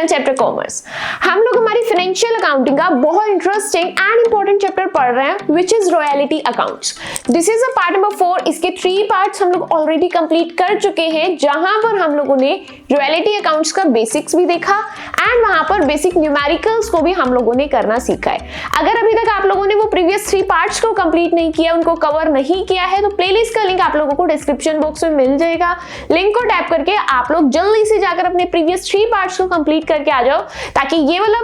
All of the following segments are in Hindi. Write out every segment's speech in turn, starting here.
Final chapter commerce. हम लोग हमारी फाइनेंशियल अकाउंटिंग का बहुत इंटरेस्टिंग एंड इंपॉर्टेंट चैप्टर पढ़ रहे हैं which is royalty accounts. This is a part number 4। इसके 3 पार्ट्स हम लोग ऑलरेडी कंप्लीट कर चुके हैं, जहां पर हम लोगों ने रॉयल्टी अकाउंट्स का बेसिक्स भी देखा एंड वहां पर बेसिक न्यूमेरिकल्स को भी हम लोगों ने करना सीखा है। अगर अभी तक आप लोगों ने वो प्रीवियस 3 पार्ट्स को कंप्लीट नहीं किया, उनको कवर नहीं किया है, तो प्लेलिस्ट का लिंक आप लोगों को डिस्क्रिप्शन बॉक्स में मिल जाएगा। लिंक को टैप करके आप लोग जल्दी से जाकर अपने प्रीवियस 3 पार्ट्स को कंप्लीट करके आ जाओ, ताकि ये वाला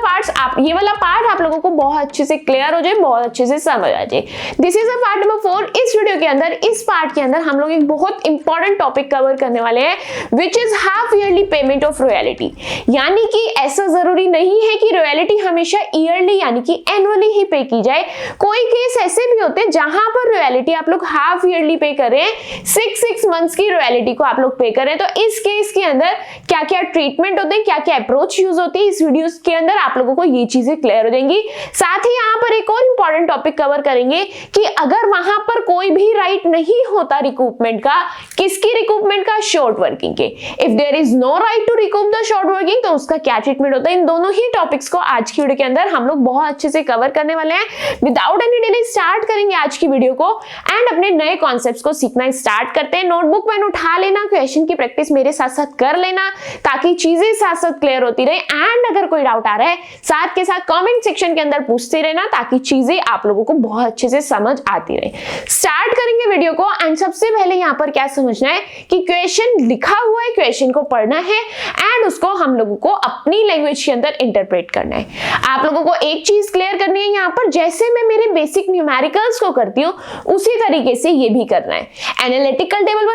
पार्ट आप लोगों को बहुत अच्छे से क्लियर हो जाए, बहुत अच्छे से समझ आ जाए। This is a part number 4। इस वीडियो के अंदर, इस पार्ट के अंदर हम लोग एक बहुत इंपॉर्टेंट टॉपिक कवर करने वाले हैं which is half yearly payment of royalty. यानी कि ऐसा जरूरी नहीं है कि रॉयल्टी हमेशा ईयरली यानी कि एनुअली ही पे की जाए। कोई केस ऐसे भी होते हैं जहां पर रॉयल्टी आप लोग हाफ ईयरली पे करें, 6 मंथ्स की रॉयल्टी को आप लोग पे करें। तो इस केस के अंदर क्या क्या ट्रीटमेंट होते हैं, क्या क्या अप्रोच यूज होती है, इस वीडियो के अंदर आप लोगों को ये चीजें क्लियर हो जाएंगी। साथ ही यहाँ पर एक और इंपॉर्टेंट टॉपिक कवर करेंगे कि अगर वहां पर कोई भी राइट नहीं होता रिकूपमेंट का, किसकी रिकूपमेंट का, शॉर्ट वर्किंग के, if there is no right to recoup the short working, तो उसका क्या ट्रीटमेंट होता है। इन दोनों ही टॉपिक्स को आज की वीडियो के अंदर हम लोग बहुत अच्छे से कवर करने वाले हैं। विदाउट एनी डिले स्टार्ट करेंगे आज की वीडियो को एंड अपने नए कॉन्सेप्ट्स को सीखना स्टार्ट करते हैं। नोटबुक पेन उठा लेना, क्वेश्चन की प्रैक्टिस मेरे साथ साथ कर लेना, ताकि चीजें साथ साथ क्लियर होती रहे। एंड अगर कोई डाउट आ रहा है, साथ के साथ कमेंट सेक्शन के अंदर पूछते रहना, ताकि चीजें आप लोगों को बहुत अच्छे से समझ आती रहे। स्टार्ट करेंगे वीडियो को। एंड सबसे पहले यहाँ पर क्या समझना है कि क्वेश्चन लिखा हुआ है, क्वेश्चन को पढ़ना है एंड उसको हम लोगों को अपनी लैंग्वेज के अंदर इंटरप्रेट करना है। आप लोगों को एक चीज क्लियर करनी है, यहाँ पर जैसे मैं मेरे बेसिक न्यूमेरिकल्स को करती हूँ उसी तरीके से ये भी करना है। एनालिटिकल टेबल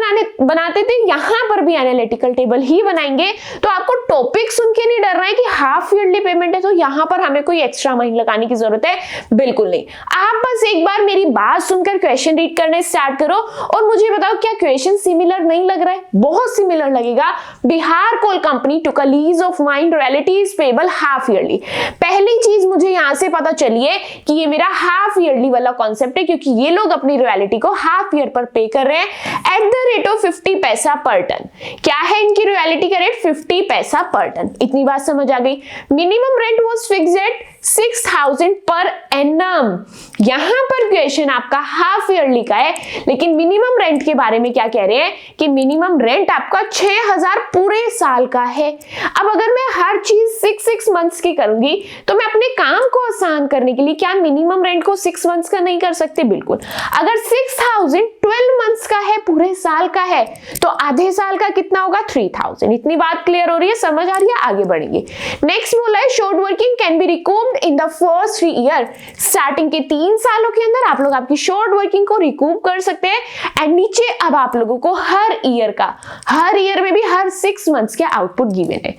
बनाते थे, यहाँ पर भी एनालिटिकल टेबल ही बनाएंगे। तो आपको टॉपिक सुन के नहीं डरना है कि हाफ ईयरली पेमेंट है तो यहाँ पर हमें कोई एक्स्ट्रा माइंड लगाने की जरूरत है, बिल्कुल नहीं। आप बस एक बार मेरी बात सुनकर क्वेश्चन रीड करने स्टार्ट करो और मुझे बताओ क्या क्वेश्चन सिमिलर नहीं लग रहा है? बहुत सिमिलर लगेगा। Bihar coal company took a lease of mine, royalty is payable half yearly. पहली चीज मुझे यहां से पता चली है कि ये मेरा हाफ ईयरली वाला कॉन्सेप्ट है, क्योंकि ये लोग अपनी रॉयल्टी को हाफ ईयर पर पे कर रहे हैं एट द रेट ऑफ 50 पैसा पर टन। क्या है इनकी रॉयल्टी का रेट? 50 पैसा पर टन। इतनी बात समझ आ गई। Minimum rent was fixed at 6000 per annum. यहां पर क्वेश्चन आपका हाफ ईयरली का है, लेकिन मिनिमम रेंट के बारे में क्या कह रहे हैं कि मिनिमम रेंट आपका 6000 पूरे साल का है। अब अगर मैं हर चीज 6 मंथ्स की करूंगी तो मैं अपने काम को आसान करने के लिए क्या मिनिमम रेंट को 6 मंथ्स का नहीं कर सकते? बिल्कुल। अगर 6000 12 मंथ्स का है, पूरे साल का है, तो आधे साल का कितना होगा? 3000। इतनी बात क्लियर हो रही है, समझ आ रही है? आगे बढ़ेंगे। नेक्स्ट बोला है short working can be recouped in the first 3 year. Starting के 3 सालों के अंदर आप लोग आपकी शॉर्ट वर्किंग को रिकूप कर सकते हैं। एंड नीचे अब आप लोगों को हर ईयर में भी हर 6 मंथ्स के आउटपुट गिवन है।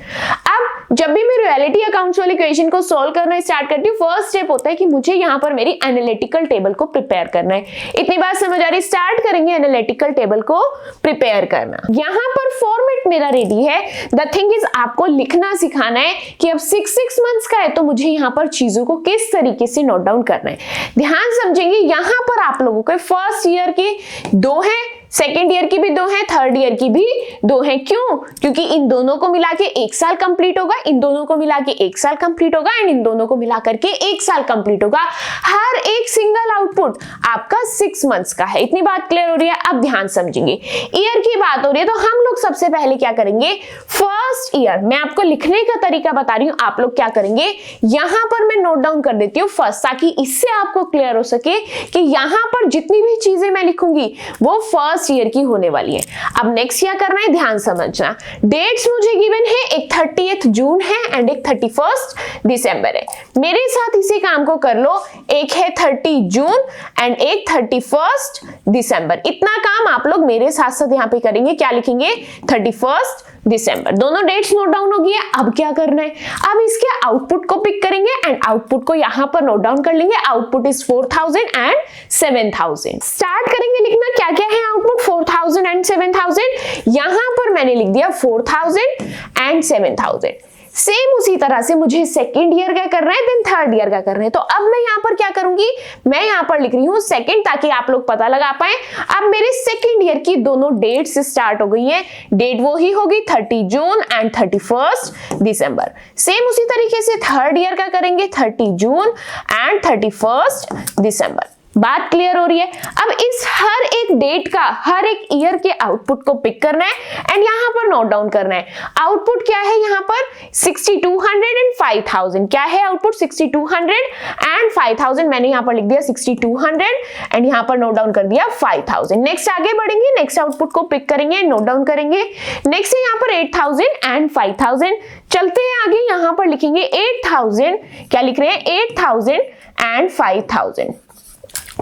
अब जब भी मैं रॉयल्टी अकाउंट्स वाले क्वेश्चन को सॉल्व करना स्टार्ट करती हूँ, फर्स्ट स्टेप होता है कि मुझे यहाँ पर मेरी एनालिटिकल टेबल को प्रिपेयर करना है। इतनी बात समझ आ रही? स्टार्ट करेंगे एनालिटिकल टेबल को प्रिपेयर करना। यहाँ पर फॉर्मेट मेरा रेडी है। द थिंग इज आपको लिखना सिखाना है कि अब 6 मंथ्स का है तो मुझे यहाँ पर चीजों को किस तरीके से नोट डाउन करना है। ध्यान समझेंगे, यहाँ पर आप लोगों के फर्स्ट ईयर की 2 है, सेकेंड ईयर की भी 2 है, थर्ड ईयर की भी 2 है। क्यों? क्योंकि इन दोनों को मिला के 1 साल कंप्लीट होगा, इन दोनों को मिला के 1 साल कंप्लीट होगा एंड इन दोनों को मिला करके 1 साल कंप्लीट होगा। हर एक सिंगल आउटपुट आपका 6 मंथ्स का है। इतनी बात क्लियर हो रही है? अब ध्यान समझेंगे, ईयर की बात हो रही है तो हम लोग सबसे पहले क्या करेंगे? फर्स्ट ईयर, मैं आपको लिखने का तरीका बता रही हूं, आप लोग क्या करेंगे, यहां पर मैं नोट डाउन कर देती हूँ फर्स्ट, ताकि इससे आपको क्लियर हो सके कि यहां पर जितनी भी चीजें मैं लिखूंगी वो फर्स्ट ईयर की होने वाली है। अब नेक्स्ट क्या करना है, ध्यान समझना। डेट्स मुझे गिवन है, एक 30 जून है एंड एक 31 दिसंबर है। मेरे साथ इसी काम को कर लो, एक है 30 जून एंड एक 31 दिसंबर। इतना काम आप लोग मेरे साथ साथ यहाँ पे करेंगे। क्या लिखेंगे? 31 दिसंबर। दोनों डेट्स नोट डाउन हो गई। अब क्या करना है? अब इसके आउटपुट को पिक करेंगे एंड आउटपुट को यहाँ पर नोट डाउन कर लेंगे। Output is 4000 and 7000। स्टार्ट करेंगे लिखना, क्या क्या है आउटपुट? 4000 एंड 7000। यहां पर मैंने लिख दिया 4000 एंड 7000। सेम उसी तरह से मुझे सेकेंड ईयर का करना है, देन थर्ड ईयर का करना है। तो अब मैं यहाँ पर क्या करूंगी, मैं यहाँ पर लिख रही हूँ सेकेंड, ताकि आप लोग पता लगा पाए। अब मेरे सेकेंड ईयर की दोनों डेट्स स्टार्ट हो गई हैं। डेट वो ही होगी 30 जून एंड 31 दिसंबर। सेम उसी तरीके से थर्ड ईयर का करेंगे 30 जून एंड 31 दिसंबर। बात क्लियर हो रही है। अब इस हर एक डेट का, हर एक ईयर के आउटपुट को पिक करना है एंड यहाँ पर नोट डाउन करना है। आउटपुट क्या है यहाँ पर 6200 एंड 5000। क्या है आउटपुट 6200 एंड 5000। मैंने यहाँ पर लिख दिया 6200 एंड यहाँ पर नोट डाउन कर दिया 5000। नेक्स्ट आगे बढ़ेंगे, नेक्स्ट आउटपुट को पिक करेंगे, नोट डाउन करेंगे। नेक्स्ट है यहाँ पर 8000 एंड 5000। चलते हैं आगे, यहाँ पर लिखेंगे 8000, क्या लिख रहे हैं 8000 एंड 5000।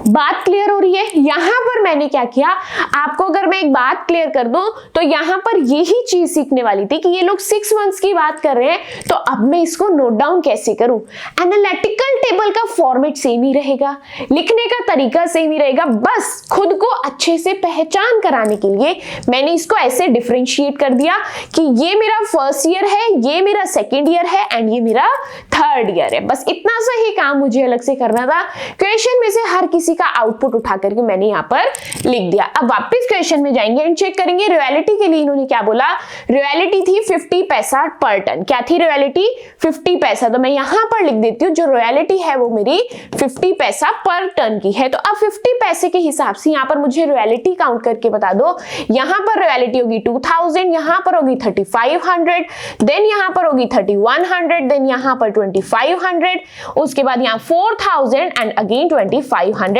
बात क्लियर हो रही है। यहां पर मैंने क्या किया, आपको अगर मैं एक बात क्लियर कर दूं तो यहां पर यही चीज सीखने वाली थी कि ये लोग 6 मंथ्स की बात कर रहे हैं, तो अब मैं इसको नोट डाउन कैसे करूं। एनालिटिकल टेबल का फॉर्मेट सेम ही रहेगा, लिखने का तरीका सेम ही रहेगा, बस खुद को अच्छे से पहचान कराने के लिए मैंने इसको ऐसे डिफरेंशिएट कर दिया कि ये मेरा फर्स्ट ईयर है, ये मेरा सेकेंड ईयर है एंड ये मेरा थर्ड ईयर है। बस इतना सा ही काम मुझे अलग से करना था। क्वेश्चन में से हर किसी का आउटपुट उठा करके मैंने यहाँ पर लिख दिया। अब वापस क्वेश्चन में जाएंगे एंड चेक करेंगे रॉयल्टी के लिए इन्होंने क्या बोला। रॉयल्टी थी 50 पैसा पर टन। क्या थी रॉयल्टी 50 पैसा। तो मैं यहाँ पर लिख देती हूँ जो रॉयल्टी है वो मेरी 50 पैसा पर टन की है। तो अब 50 पैसे के हिसाब से यहाँ पर मुझे रॉयल्टी काउंट करके बता दो। यहाँ पर रॉयल्टी होगी 2000, यहाँ पर होगी 3500, देन यहाँ पर होगी 3100, देन यहाँ पर 2500, उसके बाद यहाँ 4000 and again 2500।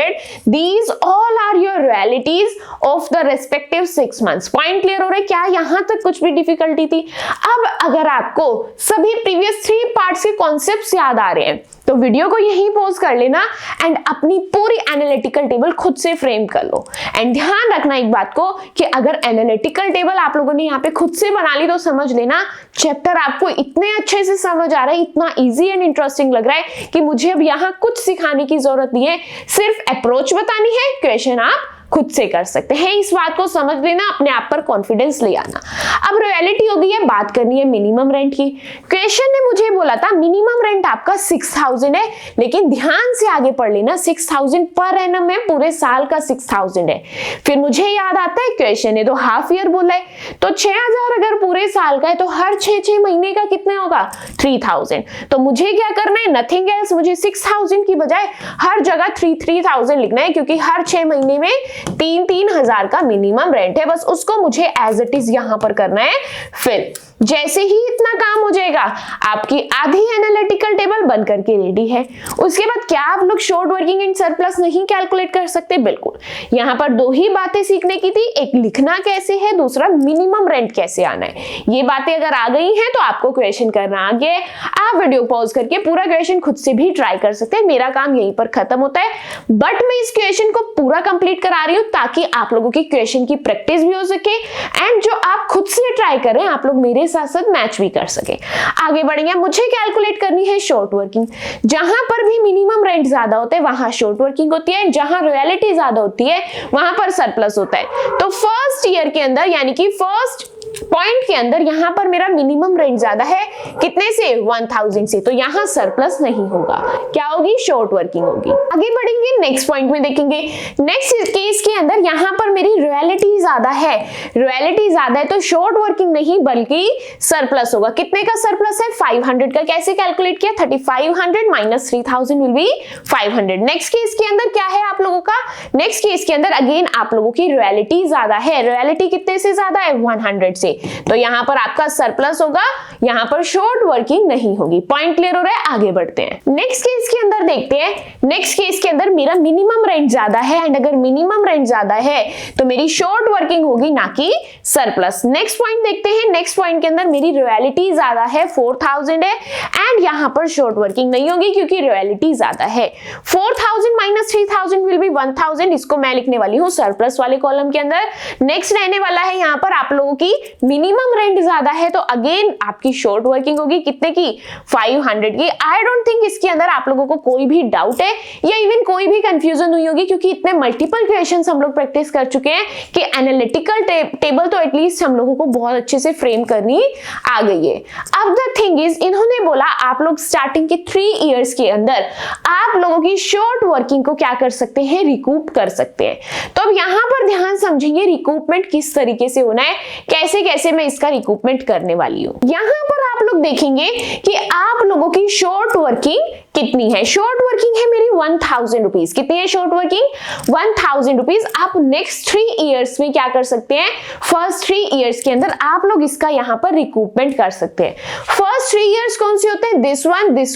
These all are your realities of the respective 6 months. Point clear हो रहा है क्या? यहां तक कुछ भी डिफिकल्टी थी? अब अगर आपको सभी प्रीवियस 3 पार्ट्स के कॉन्सेप्ट्स याद आ रहे हैं तो वीडियो को यहीं पॉज कर लेना एंड अपनी पूरी एनालिटिकल टेबल खुद से फ्रेम कर लो। एंड ध्यान रखना एक बात को कि अगर एनालिटिकल टेबल आप लोगों ने यहाँ पे खुद से बना ली तो समझ लेना चैप्टर आपको इतने अच्छे से समझ आ रहा है, इतना इजी एंड इंटरेस्टिंग लग रहा है कि मुझे अब यहाँ कुछ सिखाने की जरूरत नहीं है, सिर्फ अप्रोच बतानी है, क्वेश्चन आप खुद से कर सकते हैं। इस बात को समझ लेना, अपने आप पर कॉन्फिडेंस ले आना। अब रॉयल्टी हो गई है, बात करनी है मिनिमम रेंट की। क्वेश्चन ने मुझे बोला था मिनिमम रेंट आपका 6000 है, लेकिन ध्यान से आगे पढ़ लेना 6000 पर एनम है, पूरे साल का 6000 है। फिर मुझे याद आता है क्वेश्चन ने तो हाफ ईयर बोला है, तो 6000 अगर पूरे साल का है तो हर 6 महीने का कितना होगा 3000। तो मुझे क्या करना है, नथिंग एल्स, मुझे 6000 की बजाय हर जगह 3000 लिखना है, क्योंकि हर 6 महीने में 3,000 का मिनिमम रेंट है। बस उसको मुझे एज इट इज यहां पर करना है। फिर जैसे ही इतना काम हो जाएगा आपकी आधी एनालिटिकल टेबल बन करके रेडी है। उसके बाद क्या आप लोग शॉर्ट वर्किंग एंड सरप्लस नहीं कैलकुलेट कर सकते? बिल्कुल। यहां पर 2 ही बातें सीखने की थी, एक लिखना कैसे है, दूसरा मिनिमम रेंट कैसे आना है। ये बातें अगर आ गई हैं तो आपको क्वेश्चन करना आ गया। आप वीडियो पॉज करके पूरा क्वेश्चन खुद से भी ट्राई कर सकते हैं। मेरा काम यहीं पर खत्म होता है, बट मैं इस क्वेश्चन को पूरा कंप्लीट करा रही हूं ताकि आप लोगों की क्वेश्चन की प्रैक्टिस भी हो सके एंड जो आप खुद से ट्राई कर रहे हैं आप लोग मेरे साथ साथ मैच भी कर सके। आगे बढ़ेंगे, मुझे कैलकुलेट करनी है शॉर्ट वर्किंग। जहां पर भी मिनिमम रेंट ज्यादा होते हैं वहां शॉर्ट वर्किंग होती है, जहां रॉयल्टी ज्यादा होती है वहां पर सरप्लस होता है। तो फर्स्ट ईयर के अंदर यानी कि फर्स्ट पॉइंट के अंदर यहां पर मेरा मिनिमम रेंट ज्यादा है, कितने से 1000 से, तो यहां सरप्लस नहीं होगा, क्या होगी शॉर्ट वर्किंग होगी। आगे बढ़ेंगे, नेक्स्ट पॉइंट में देखेंगे। नेक्स्ट केस के अंदर यहां पर मेरी रॉयल्टी ज्यादा है, रॉयल्टी ज्यादा है तो शॉर्ट वर्किंग नहीं बल्कि सरप्लस होगा। कितने का सरप्लस है 500 का। कैसे कैलकुलेट किया 3500 minus 3000 will be 500। Next case के अंदर क्या है आप लोगों का, नेक्स्ट केस के अंदर अगेन आप लोगों की रॉयल्टी ज्यादा है, रॉयल्टी कितने से ज्यादा है 100 से, तो यहां पर आपका सरप्लस होगा, यहां पर शॉर्ट वर्किंग नहीं होगी। पॉइंट क्लियर हो रहा है? आगे बढ़ते हैं। नेक्स्ट केस के अंदर देखते हैं, नेक्स्ट केस के अंदर मेरा मिनिमम रेंट ज्यादा है एंड अगर मिनिमम रेंट ज्यादा है तो मेरी शॉर्ट वर्किंग होगी ना कि सरप्लस। नेक्स्ट पॉइंट देखते हैं, नेक्स्ट पॉइंट के अंदर मेरी रॉयल्टी ज्यादा है 4000 है एंड यहां पर शॉर्ट वर्किंग नहीं होगी क्योंकि रॉयल्टी ज्यादा है। 4000 माइनस 3000 विल बी 1000, इसको मैं लिखने वाली हूं सरप्लस वाले कॉलम के अंदर। नेक्स्ट रहने वाला है यहां पर आप लोगों की मिनिमम रेंट ज्यादा है तो अगेन आपकी शॉर्ट वर्किंग होगी कितने की, 500 की। आई डोंट थिंक इसके अंदर आप लोगों को कोई भी डाउट है या इवन कोई भी कंफ्यूजन हुई होगी, क्योंकि इतने मल्टीपल क्वेश्चंस हम लोग प्रैक्टिस कर चुके हैं कि एनालिटिकल टेबल तो एटलीस्ट हम लोगों को बहुत अच्छे से फ्रेम करनी आ गई है। अब द थिंग इज, इन्होंने बोला आप लोग स्टार्टिंग के 3 इयर्स के अंदर आप लोगों की शॉर्ट वर्किंग को क्या कर सकते हैं, रिकूप कर सकते हैं। तो अब यहां पर ध्यान समझेंगे रिकूपमेंट किस तरीके से होना है, कैसे कैसे मैं इसका रिकूपमेंट करने वाली हूं। यहां पर आप लोग देखेंगे कि आप लोगों की शॉर्ट वर्किंग कितनी है। शॉर्ट वर्किंग है मेरी 1000 रुपीज। कितनी है शॉर्ट वर्किंग, 1000 रुपीज। आप नेक्स्ट 3 इयर्स में क्या कर सकते हैं, फर्स्ट 3 इयर्स के अंदर आप लोग इसका यहां पर रिकूपमेंट कर सकते हैं। फर्स्ट 3 इयर्स कौन से होते हैं, this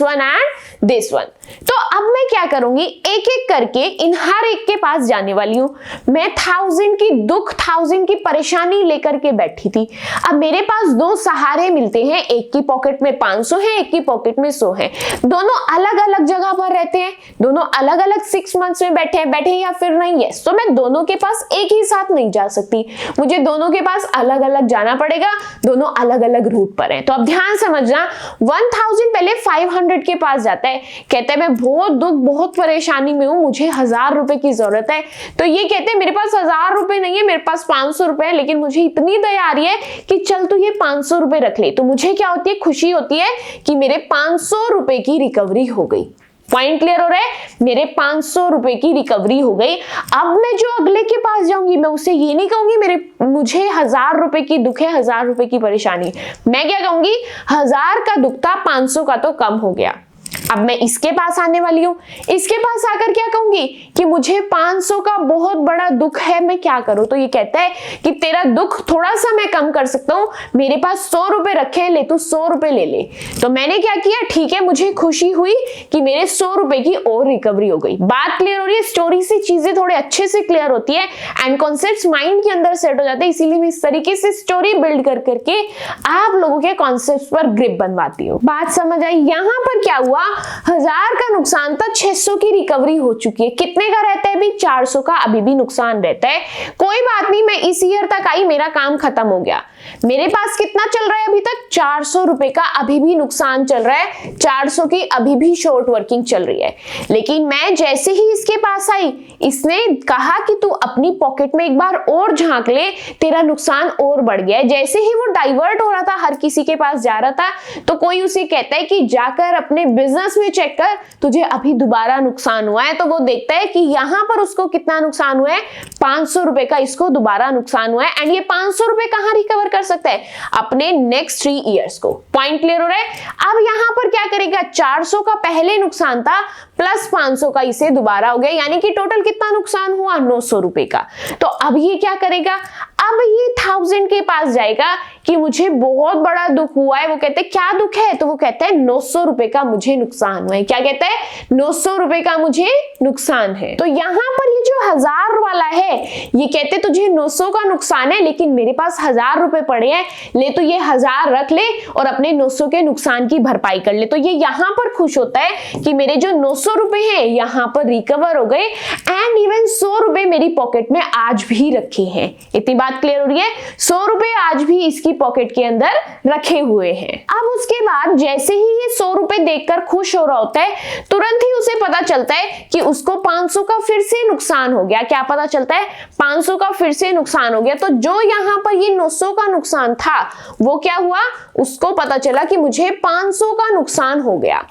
one and this one. तो अब मैं क्या करूंगी, एक एक करके इन हर एक के पास जाने वाली हूं। मैं 1000 की दुख, 1000 की परेशानी लेकर के बैठी थी। अब मेरे पास 2 सहारे मिलते हैं, एक की पॉकेट में 500 है, एक की पॉकेट में 100 है। दोनों अलग अलग जगह पर रहते हैं, दोनों अलग अलग 6 मंथ्स में बैठे या फिर नहीं है। तो मैं दोनों के पास एक ही साथ नहीं जा सकती, मुझे दोनों के पास अलग अलग जाना पड़ेगा, दोनों अलग अलग रूट पर हैं। तो अब ध्यान समझना, 1000 पहले 500 के पास जाता है, कहता है मैं बहुत दुख, बहुत परेशानी में हूं, मुझे 1000 रुपए की जरूरत है। तो ये कहते हैं मेरे पास 1000 रुपए नहीं है, मेरे पास 500 रुपए है, लेकिन मुझे इतनी दया आ रही है कि चल तू ये 500 रुपए रख ले। तो मुझे क्या होती है, खुशी होती है कि मेरे 500 रुपए की रिकवरी हो गई। पॉइंट क्लियर हो रहा है, मेरे 500 रुपए की रिकवरी हो गई। अब मैं जो अगले के पास जाऊंगी, मैं उसे ये नहीं कहूंगी मुझे 1000 रुपए की दुख है, 1000 रुपए की परेशानी। मैं क्या कहूंगी, 1000 का दुख था, 500 का तो कम हो गया। अब मैं इसके पास आने वाली हूं, इसके पास आकर क्या कहूंगी कि मुझे 500 का बहुत बड़ा दुख है, मैं क्या करूं। तो ये कहता है कि तेरा दुख थोड़ा सा मैं कम कर सकता हूं, मेरे पास 100 रुपए रखे हैं, ले तू 100 रुपए ले ले। तो मैंने क्या किया, ठीक है, मुझे खुशी हुई कि मेरे 100 रुपए की और रिकवरी हो गई। बात क्लियर हो रही है, स्टोरी से चीजें थोड़े अच्छे से क्लियर होती है एंड कॉन्सेप्ट्स माइंड के अंदर सेट हो जाते हैं। इसीलिए मैं इस तरीके से स्टोरी बिल्ड कर करके आप लोगों के कॉन्सेप्ट्स पर ग्रिप बनवाती हूँ। बात समझ आई। यहां पर क्या हुआ, 1000 का नुकसान था, 600 की रिकवरी हो चुकी है। कितने का रहता है भी, 400 का अभी भी नुकसान रहता है। कोई बात नहीं, मैं इस ईयर तक आई, मेरा काम खत्म हो गया। मेरे पास कितना चल रहा है अभी तक, 400 रुपए का अभी भी नुकसान चल रहा है, 400 की अभी भी शॉर्ट वर्किंग चल रही है। लेकिन मैं जैसे ही इसके पास आई, इसने कहा कि तू अपनी पॉकेट में एक बार और झांक ले, तेरा नुकसान और बढ़ गया है। जैसे ही वो डाइवर्ट हो रहा था, हर किसी के पास जा रहा था, तो कोई उसे कहता है कि जाकर अपने बिजनेस में चेक कर, तुझे अभी दोबारा नुकसान हुआ है। तो वो देखता है कि यहां पर उसको कितना नुकसान हुआ है, 500 रुपए का इसको दोबारा नुकसान हुआ है। एंड ये 500 रुपए कहां रिकवर कर सकता है, अपने नेक्स्ट 3 इयर्स को। पॉइंट क्लियर हो रहा है। अब यहां पर क्या करेगा, 400 का पहले नुकसान था प्लस 500 का इसे दोबारा हो गया, यानी कि टोटल कितना नुकसान हुआ, 900 रुपए का। तो अब ये क्या करेगा, अब ये 1000 के पास जाएगा कि मुझे बहुत बड़ा दुख हुआ है। वो कहते हैं क्या दुख है, तो वो कहता है 900 रुपए का मुझे नुकसान हुआ है। क्या कहता है, 900 रुपए का मुझे नुकसान है। तो यहां पर ये जो 1000 वाला है, ये कहते तुझे 900 का नुकसान है, लेकिन मेरे पास 1000 रुपए पड़े हैं, ले तो ये 1000 रख ले और अपने 900 के नुकसान की भरपाई कर ले। तो ये यहां पर खुश होता है कि मेरे जो 900 रुपए हैं यहां पर रिकवर हो गए एंड इवन 100 रुपए मेरी पॉकेट में आज भी रखे हैं। इतनी बात क्लियर हो रही है, 100 रुपए आज भी इसकी पॉकेट के अंदर रखे हुए हैं। अब उसके बाद जैसे ही ये 100 रुपए देखकर खुश हो रहा होता है, तुरंत ही उसे पता चलता है कि उसको 500 का फिर से नुकसान हो गया। क्या पता चलता है, 500 का फिर से नुकसान हो गया। तो जो यहां पर ये 900 का नुकसान था, वो क्या हुआ, उसको पता चला कि मुझे 500 का नुकसान हो गया।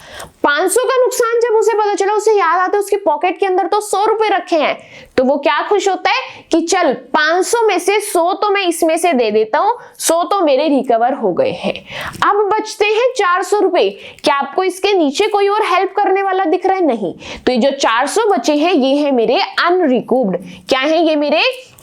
500 का नुकसान जब उसे पता चला, उसे याद आता है उसके पॉकेट के अंदर तो 100 रुपए रखे हैं। तो वो क्या खुश होता है कि चल 500 में से 100 तो मैं इसमें से दे देता हूं, 100 तो मेरे रिकवर हो गए हैं। अब बचते हैं 400 रुपए। क्या आपको इसके नीचे कोई और हेल्प करने वाला दिख रहा है, नहीं। तो ये जो 400 बचे हैं, ये है मेरे अनरिकूव्ड। क्या है ये, मेरे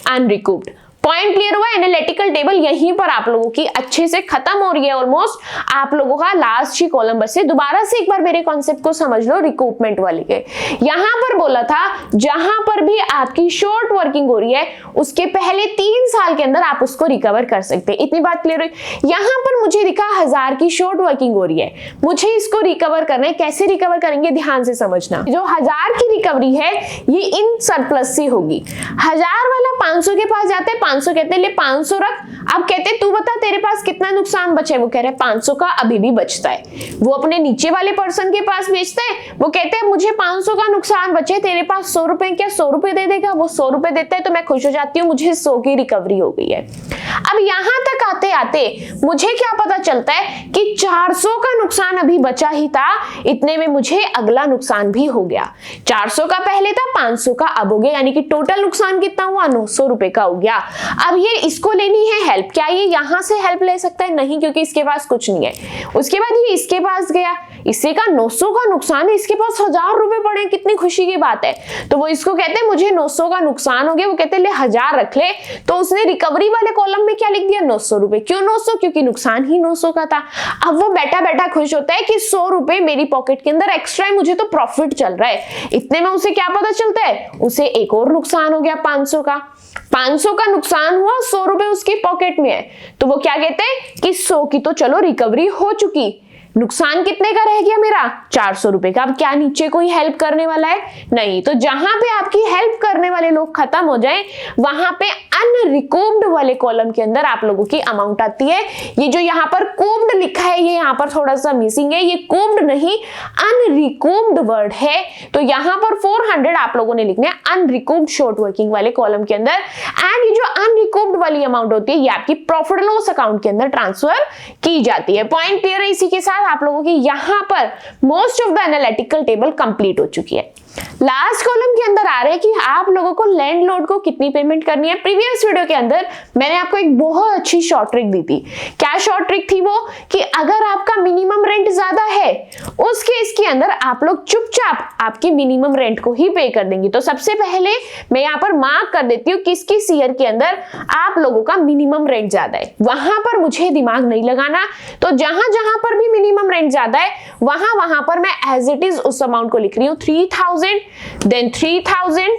अनरिकूव्ड। पॉइंट क्लियर हुआ। एनालिटिकल टेबल यहीं पर आप लोगों की अच्छे से खत्म हो रही है ऑलमोस्ट। आप लोगों का लास्ट ही कॉलम बस से दोबारा से एक बार मेरे कॉन्सेप्ट को समझ लो रिकूपमेंट वाले के। यहां पर बोला था जहां पर भी आपकी शॉर्ट वर्किंग हो रही है, उसके पहले 3 साल के अंदर आप उसको रिकवर कर सकते हैं। इतनी बात क्लियर हुई। यहां पर मुझे दिखा 1000 की शॉर्ट वर्किंग हो रही है, मुझे इसको रिकवर करना है। कैसे रिकवर करेंगे, ध्यान से समझना। जो 1000 की रिकवरी है, ये इन सरप्लस से होगी। 1000 वाला 500 के पास जाता है, 500, कहते हैं ले 500 रख। अब कहते हैं तू बता तेरे पास कितना नुकसान बचा है, वो कह रहे हैं 500 का अभी भी बचता है। वो अपने नीचे वाले पर्सन के पास बेचते हैं, वो कहते हैं मुझे 500 का नुकसान बचे, तेरे पास 100 रुपए, क्या 100 रुपए दे देगा? वो 100 रुपए देता है तो मैं खुश हो जाती हूँ, मुझे 100 की रिकवरी हो गई है। अब यहां तक आते आते मुझे क्या पता चलता है कि 400 का नुकसान अभी बचा ही था, इतने में मुझे अगला नुकसान भी हो गया। 400 का पहले था, 500 का अब हो गया, यानी कि टोटल नुकसान कितना हुआ? 900 रुपए का हो गया। अब ये इसको लेनी है हेल्प, क्या ये यहां से हेल्प ले सकता है? नहीं, क्योंकि इसके पास कुछ नहीं है। उसके बाद ये इसके पास गया, इससे का 900 का नुकसान है, इसके पास 1000 रुपए पड़े, कितनी खुशी की बात है। तो वो इसको कहते हैं मुझे 900 का नुकसान हो गया, वो कहते हैं ले 1000 रख ले। तो उसने रिकवरी वाले कॉलम में क्या लिख दिया? 900 रुपए। क्यों 900? क्योंकि नुकसान ही 900 का था। अब वो बैठा बैठा खुश होता है कि 100 रुपए मेरी पॉकेट के अंदर एक्स्ट्रा है, मुझे तो प्रॉफिट चल रहा है। इतने में उसे क्या पता चलता है? उसे एक और नुकसान हो गया 500 का। 500 का नुकसान हुआ, 100 रुपए उसकी पॉकेट में है। तो वो क्या कहते हैं कि 100 की तो चलो रिकवरी हो चुकी, नुकसान कितने का रह गया मेरा? 400 रुपए का। अब क्या नीचे कोई हेल्प करने वाला है? नहीं। तो जहां पे आपकी हेल्प करने वाले लोग खत्म हो जाए, वहां पे अनरिकूव्ड वाले कॉलम के अंदर आप लोगों की अमाउंट आती है। ये जो यहाँ पर कूव्ड लिखा है, ये यहाँ पर थोड़ा सा मिसिंग है, ये कूव्ड नहीं अनरिकूव्ड वर्ड है। तो यहाँ पर 400 आप लोगों ने लिखना है अनरिकूव्ड शॉर्ट वर्किंग वाले कॉलम के अंदर। एंड ये जो अनरिकूव्ड वाली अमाउंट होती है, ये आपकी प्रॉफिट लॉस अकाउंट के अंदर ट्रांसफर की जाती है। पॉइंट क्लियर है? इसी के साथ आप लोगों की यहां पर most of the analytical table complete हो चुकी है। लास्ट कॉलम के अंदर आ रहे हैं कि आप लोगों को लैंडलॉर्ड को कितनी पेमेंट करनी है। प्रीवियस वीडियो के अंदर मैंने आपको एक बहुत अच्छी शॉर्ट ट्रिक दी थी। क्या शॉर्ट ट्रिक थी वो? कि अगर आपका मिनिमम रेंट ज्यादा है, उस केस के अंदर आप लोग चुपचाप आपके मिनिमम रेंट को ही पे कर देंगे। तो सबसे पहले मैं यहाँ पर मार्क कर देती हूँ किस किस ईयर के अंदर आप लोगों का मिनिमम रेंट ज्यादा है, वहां पर मुझे दिमाग नहीं लगाना। तो जहां जहां पर भी मिनिमम रेंट ज्यादा है, वहां वहां पर मैं एज इट इज उस अमाउंट को लिख रही हूँ। 3000, देन 3000,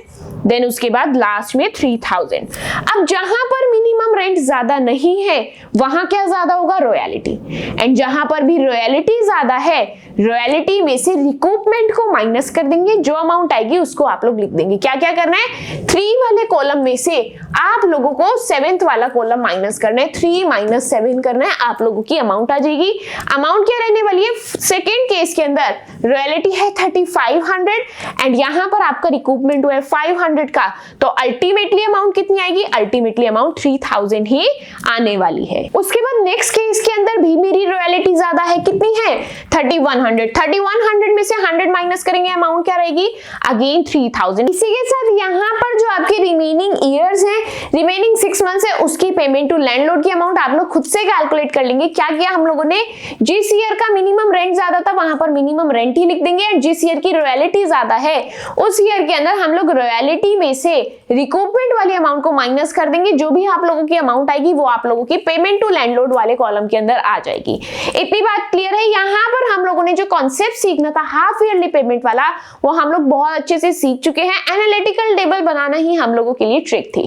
देन उसके बाद लास्ट में 3000। अब जहां पर मिनिमम रेंट ज्यादा नहीं है, वहां क्या ज्यादा होगा? रॉयल्टी। एंड जहां पर भी रॉयल्टी ज्यादा है, रॉयल्टी में से रिकूपमेंट को माइनस कर देंगे, जो अमाउंट आएगी उसको आप लोग लिख देंगे। क्या क्या करना है? 3 वाले कॉलम में से आप लोगों को 7th वाला कॉलम माइनस करना है, 3 - 7 करना है, आप लोगों की अमाउंट आ जाएगी। अमाउंट क्या रहने वाली है? सेकेंड केस के अंदर रॉयल्टी है 3500 एंड यहां पर आपका रिकूपमेंट हुआ है 500 का। तो अल्टीमेटली अमाउंट कितनी आएगी? अल्टीमेटली अमाउंट 3000 ही आने वाली है। उसके बाद नेक्स्ट केस के अंदर भी मेरी रॉयल्टी ज्यादा है, कितनी है? 3100। 3100 में से 100 माइनस करेंगे, अमाउंट क्या रहेगी? अगेन 3000। इसी के साथ यहाँ पर जो आपकी रिमेनिंग ईयर्स हैं, रिमेनिंग 6 मंथ्स है, उसकी पेमेंट टू लैंडलॉर्ड की अमाउंट आप लोग खुद से कैलकुलेट कर लेंगे। क्या किया हम लोगों ने? जिस ईयर का मिनिमम रेंट ज्यादा था वहां पर मिनिमम रेंट ही लिख देंगे, एंड जिस ईयर की रॉयल्टी ज्यादा है उस ईयर के अंदर हम लोग रॉयल्टी में से रिकूपमेंट वाली अमाउंट को माइनस कर देंगे। जो भी आप लोगों की अमाउंट आएगी वो आप लोगों की पेमेंट टू लैंडलॉर्ड वाले कॉलम के अंदर आ जाएगी। इतनी बात क्लियर है? यहाँ पर हम लोगों ने जो कॉन्सेप्ट सीखना था हाफ ईयरली पेमेंट वाला, वो हम लोग बहुत अच्छे से सीख चुके हैं। एनालिटिकल टेबल बनाना ही हम लोगों के लिए ट्रिक थी।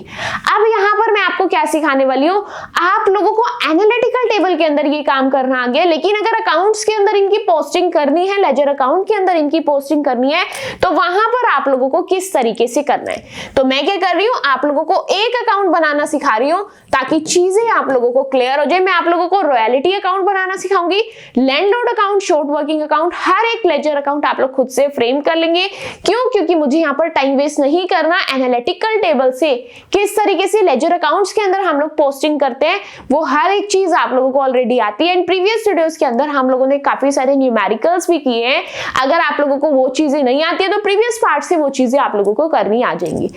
अब यहाँ पर मैं आपको क्या सिखाने वाली हूँ? आप लोगों को एनालिटिकल टेबल के अंदर ये काम करना आ गया, लेकिन अगर अकाउंट्स के अंदर इनकी पोस्टिंग करनी है, लेजर अकाउंट के अंदर इनकी पोस्टिंग करनी है, तो वहां पर आप लोगों को किस तरीके से करना है। तो मैं क्या कर रही हूँ? आप लोगों को एक अकाउंट बनाना सिखा रही हूँ ताकि चीजें आप लोगों को क्लियर हो जाए। मैं आप लोगों को रॉयल्टी अकाउंट बनाना सिखाऊंगी, landlord account, short working account, हर एक लेजर अकाउंट आप लोग खुद से फ्रेम कर लेंगे। क्यों? क्योंकि मुझे यहाँ पर टाइम वेस्ट नहीं करना। एनालिटिकल टेबल से किस तरीके से लेजर अकाउंट्स के अंदर हम लोग पोस्टिंग करते हैं, वो हर एक चीज आप लोगों को ऑलरेडी आती है। एंड प्रीवियस वीडियोस के अंदर हम लोगों ने काफी सारे न्यूमेरिकल्स भी किए हैं। अगर आप लोगों को वो चीजें नहीं आती है तो प्रीवियस पार्ट से वो चीजें आप लोगों को करनी आ जाएंगी।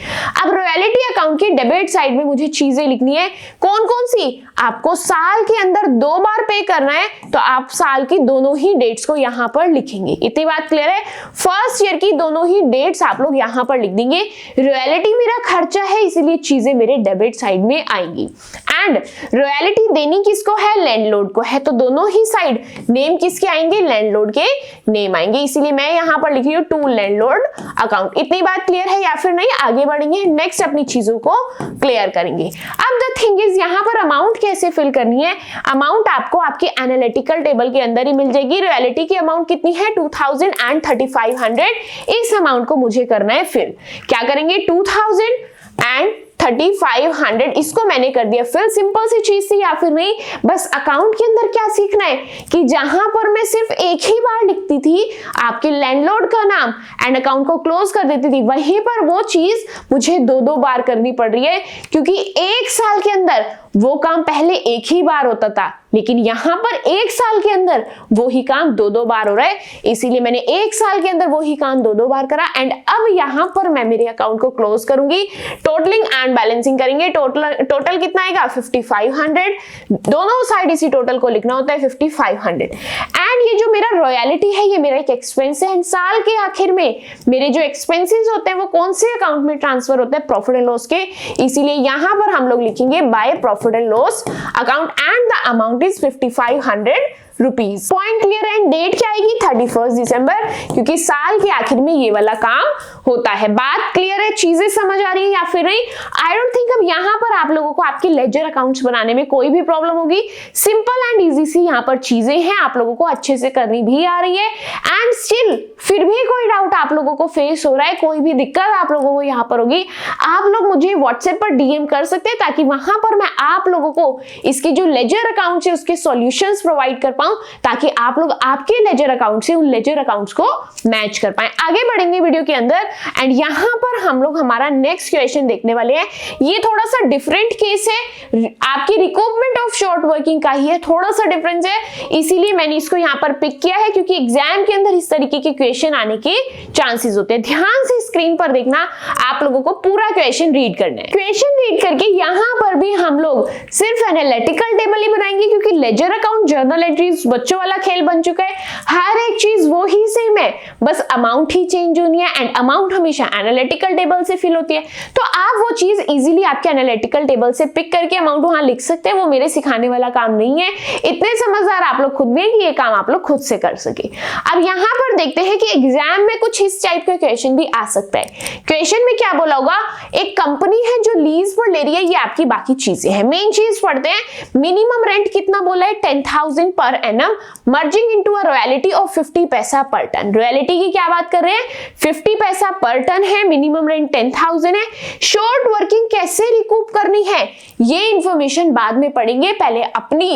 अब रॉयल्टी अकाउंट की डेबिट साइड में मुझे चीजें लिखनी है। कौन कौन सी? आपको साल के अंदर 2 बार पे करना है, तो आप साल की दोनों ही डेट्स को यहां पर लिखेंगे। इतनी बात क्लियर है? फर्स्ट ईयर की दोनों ही डेट्स आप लोग यहां पर लिख देंगे। रॉयल्टी मेरा खर्चा है, इसीलिए चीजें मेरे डेबिट साइड में आएंगी। एंड रॉयल्टी देनी किसको है? लैंडलॉर्ड को है, तो दोनों ही साइड नेम किसके आएंगे? लैंडलॉर्ड के नेम आएंगे। इसीलिए मैं यहां पर लिख रही हूं टू लैंडलॉर्ड अकाउंट। इतनी बात क्लियर है या फिर नहीं? आगे बढ़ेंगे, नेक्स्ट अपनी चीजों को क्लियर करेंगे। अब द थिंग इज यहां पर अमाउंट कैसे फिल करनी है? अमाउंट आपको आपके एनालिटिकल टेबल के अंदर ही मिल जाएगी। रॉयल्टी की अमाउंट कितनी है? 2000 एंड 3500। इस अमाउंट को मुझे करना है फिल। क्या करेंगे? 2000 एंड 3500, इसको मैंने कर दिया फिल। सिंपल सी चीज थी या फिर नहीं? बस अकाउंट के अंदर क्या सीखना है कि जहां पर मैं सिर्फ एक ही बार लिखती थी आपके लैंडलॉर्ड का नाम एंड अकाउंट को क्लोज कर देती थी, वहीं पर वो चीज मुझे 2-2 बार करनी पड़ रही है, क्योंकि एक साल के अंदर वो काम पहले एक ही बार होता था, लेकिन यहां पर एक साल के अंदर वो ही काम 2-2 बार हो रहा है। इसीलिए मैंने एक साल के अंदर वो ही काम 2-2 बार करा। एंड अब यहां पर मैं मेरे अकाउंट को क्लोज करूंगी, टोटलिंग एंड बैलेंसिंग करेंगे। टोटल कितना आएगा? 5500। दोनों साइड इसी टोटल को लिखना होता है 5500। एंड ये जो मेरा रॉयल्टी है ये मेरा एक एक्सपेंस है, एंड साल के आखिर में मेरे जो एक्सपेंसेस होते हैं वो कौन से अकाउंट में ट्रांसफर होते हैं? प्रॉफिट एंड लॉस के। इसीलिए यहां पर हम लोग लिखेंगे by profit and loss account and the amount is 5500 rupees. Point clear है? डेट क्या आएगी? 31 दिसंबर, क्योंकि साल के आखिर में ये वाला काम होता है। बात क्लियर है? चीजें समझ आ रही है या फिर नहीं? आई डोंट थिंक अब यहाँ पर आप लोगों को आपके लेजर अकाउंट्स बनाने में कोई भी प्रॉब्लम होगी। सिंपल एंड इजी सी यहाँ पर चीजें हैं, आप लोगों को अच्छे से करनी भी आ रही है। एंड स्टिल फिर भी कोई डाउट आप लोगों को फेस हो रहा है, कोई भी दिक्कत आप लोगों को यहाँ पर होगी, आप लोग मुझे व्हाट्सएप पर डीएम कर सकते हैं, ताकि वहां पर मैं आप लोगों को इसके जो लेजर अकाउंट है उसके सॉल्यूशंस प्रोवाइड कर पाऊं, ताकि आप लोग आपके लेजर अकाउंट से उन लेजर अकाउंट्स को मैच कर पाएं। आगे बढ़ेंगे वीडियो के अंदर, एंड यहां पर हम लोग हमारा नेक्स्ट क्वेश्चन देखने वाले हैं। ये थोड़ा सा डिफरेंट केस है, आपकी रिकूपमेंट ऑफ शॉर्ट वर्किंग का ही है, थोड़ा सा डिफरेंस है, इसीलिए मैंने इसको यहां पर पिक किया है, क्योंकि एग्जाम के अंदर इस तरीके के क्वेश्चन आने के चांसेस होते हैं। ध्यान से स्क्रीन पर देखना, आप लोगों को पूरा क्वेश्चन रीड करना है। क्वेश्चन रीड करके यहां पर भी हम लोग सिर्फ एनालिटिकल टेबल ही बनाएंगे, क्योंकि लेजर अकाउंट, जर्नल एंट्रीज बच्चों वाला खेल बन चुका है। हर एक चीज वो ही सेम है, बस अमाउंट ही चेंज होनी है, एंड अमाउंट हमेशा एनालिटिकल टेबल से फिल होती है। तो आप वो चीज इजीली आपके एनालिटिकल टेबल से पिक करके अमाउंट वहां लिख सकते हैं। वो मेरे सिखाने वाला काम नहीं है, इतने समझदार आप लोग खुद में कि ये काम आप लोग खुद से कर सके। अब यहां पर देखते हैं कि एग्जाम में कुछ इस टाइप का क्वेश्चन भी आ सकता है। क्वेश्चन में क्या बोला होगा? एक कंपनी है जो लीज पर ले रही है, ये आपकी बाकी चीजें हैं। मेन चीज पढ़ते हैं, मिनिमम रेंट कितना बोला है? 10,000 per annum, merging into a royalty of 50 पैसा पर टन। रॉयल्टी की क्या बात कर रहे हैं? 50 पैसा पर टन है, मिनिमम रेंट 10,000 है। शॉर्ट वर्किंग कैसे रिकूप करनी है ये इंफॉर्मेशन बाद में पढ़ेंगे, पहले अपनी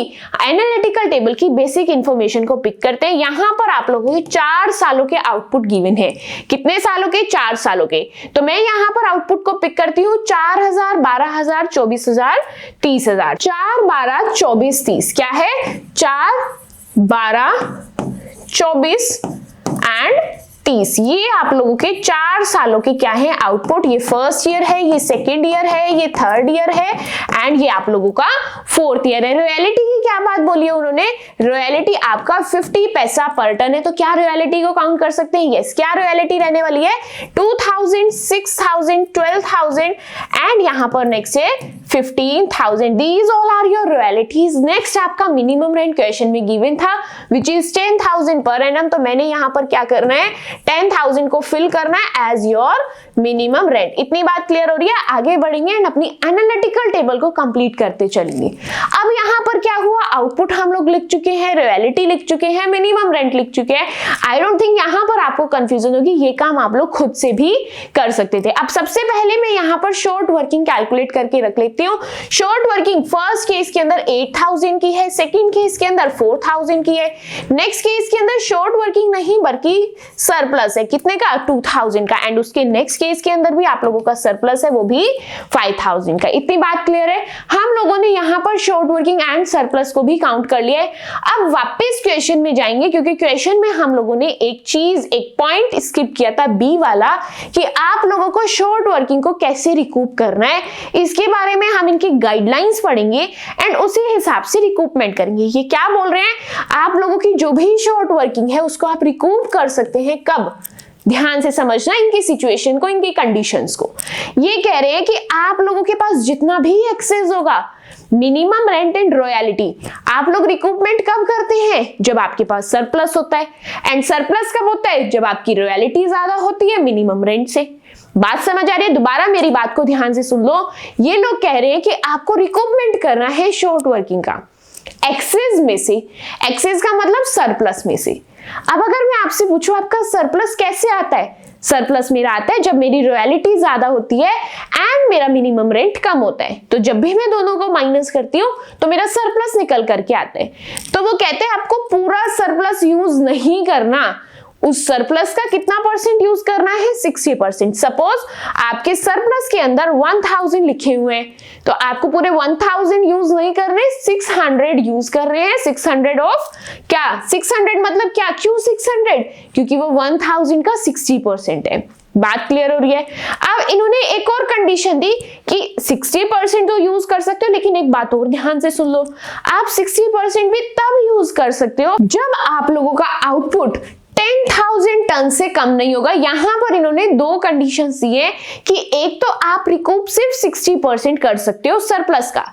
एनालिटिकल टेबल की बेसिक इंफॉर्मेशन को पिक करते हैं। यहां पर आप लोगों के 4 सालों के आउटपुट गिवन है। कितने सालों के? 4 सालों के। तो मैं यहां पर आउटपुट को पिक करती हूं 4,000, 12,000, 24,000, 30,000। 4, 12, 24, 30 क्या है? 4, 12, 24 एंड 30। ये आप लोगों के 4 सालों के क्या है? आउटपुट। ये फर्स्ट ईयर है, ये सेकेंड ईयर है, ये थर्ड ईयर है, एंड ये आप लोगों का फोर्थ ईयर है। रॉयल्टी की क्या बात बोली है उन्होंने? रॉयल्टी आपका 50 पैसा पर टन है। तो क्या रॉयल्टी को काउंट कर सकते हैं? यस। क्या रॉयल्टी रहने वाली है? 2,000, 6,000, 12,000 एंड यहां पर नेक्स्ट है 15,000। These all are your royalties. Next आपका मिनिमम रेंट क्वेश्चन में गिवन था विच इज 10,000 पर एनम। तो मैंने यहां पर क्या करना है? 10,000 को फिल करना है एज योर मिनिमम रेंट। इतनी बात क्लियर हो रही है? आगे बढ़ेंगे एंड अपनी एनालिटिकल टेबल को कंप्लीट करते चलेंगे। अब यहां पर क्या हुआ? आउटपुट हम लोग लिख चुके हैं, रॉयल्टी लिख चुके हैं, मिनिमम रेंट लिख चुके हैं। आई डोंट थिंक यहां पर आपको कंफ्यूजन होगी, ये काम आप लोग खुद से भी कर सकते थे। अब सबसे पहले मैं यहां पर शॉर्ट वर्किंग कैलकुलेट करके रख लेती हूँ। शॉर्ट वर्किंग फर्स्ट केस के अंदर 8,000 की है, सेकेंड केस के अंदर 4,000 की है, नेक्स्ट केस के अंदर शॉर्ट वर्किंग नहीं बल्कि सरप्लस है। कितने का? 2,000 का। एंड उसके नेक्स्ट केस के अंदर भी आप लोगों का सरप्लस है, वो भी 5,000 का। इतनी बात क्लियर है? हम लोगों ने यहाँ पर शॉर्ट वर्किंग एंड सरप्लस को भी काउंट कर लिया है। अब वापस क्वेश्चन में जाएंगे, क्योंकि क्वेश्चन में हम लोगों ने एक चीज, एक पॉइंट स्किप किया था, बी वाला, कि आप लोगों को शॉर्ट वर्किंग को कैसे रिकूप करना है। इसके बारे में हम इनकी गाइडलाइंस पढ़ेंगे एंड उसी हिसाब से रिकूपमेंट करेंगे। ये क्या बोल रहे हैं? आप लोगों की जो भी शॉर्ट वर्किंग है उसको आप रिकूप कर सकते हैं। कब? ध्यान से समझना इनकी सिचुएशन को, इनकी कंडीशंस को। ये कह रहे हैं कि आप लोगों के पास जितना भी एक्सेस होगा, मिनिमम रेंट एंड रॉयल्टी, आप लोग रिकूपमेंट कब करते हैं? जब आपके पास सरप्लस होता है। एंड सरप्लस कब होता है? जब आपकी रॉयल्टी ज्यादा होती है मिनिमम रेंट से। बात समझ आ रही है? दोबारा मेरी बात को ध्यान से सुन लो। ये लोग कह रहे हैं कि आपको रिकूपमेंट करना है शॉर्ट वर्किंग का एक्सेस में से। एक्सेस का मतलब सरप्लस में से। अब अगर मैं आपसे पूछूं आपका सरप्लस कैसे आता है? सरप्लस मेरा आता है जब मेरी रॉयल्टी ज्यादा होती है एंड मेरा मिनिमम रेंट कम होता है। तो जब भी मैं दोनों को माइनस करती हूँ तो मेरा सरप्लस निकल करके आता है। तो वो कहते हैं आपको पूरा सरप्लस यूज नहीं करना, उस सरप्लस का कितना परसेंट यूज करना है, 60%। सपोज आपके सरप्लस के अंदर 1000 लिखे हुए हैं तो आपको पूरे 1000 यूज नहीं करने, 600 यूज कर रहे हैं। 600 ऑफ क्या, 600 मतलब क्या, क्यों 600, क्योंकि वो 1000 का 60% है। बात क्लियर हो रही है। अब इन्होंने एक और कंडीशन दी कि 60% तो यूज कर सकते हो, लेकिन एक बात और ध्यान से सुन लो, आप 60% भी तब यूज कर सकते हो जब आप लोगों का आउटपुट 10,000 टन से कम नहीं होगा। यहां पर इन्होंने दो कंडीशंस दी है कि एक तो आप रिकूप सिर्फ 60% कर सकते हो सरप्लस का,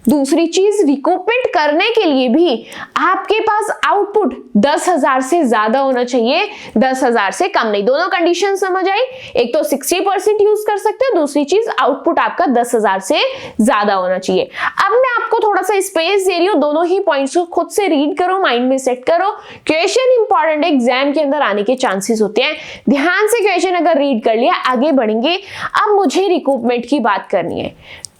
दूसरी चीज रिकूपमेंट करने के लिए भी आपके पास आउटपुट 10,000 से ज्यादा होना चाहिए, 10,000 से कम नहीं। दोनों कंडीशन समझ आई, एक तो 60% यूज कर सकते हो, दूसरी चीज आउटपुट आपका 10,000 से ज्यादा होना चाहिए। अब मैं आपको थोड़ा सा स्पेस दे रही हूँ, दोनों ही पॉइंट्स को खुद से रीड करो, माइंड में सेट करो। क्वेश्चन इंपॉर्टेंट है, एग्जाम के अंदर आने के चांसेस होते हैं। ध्यान से क्वेश्चन अगर रीड कर लिया आगे बढ़ेंगे। अब मुझे रिकूपमेंट की बात करनी है।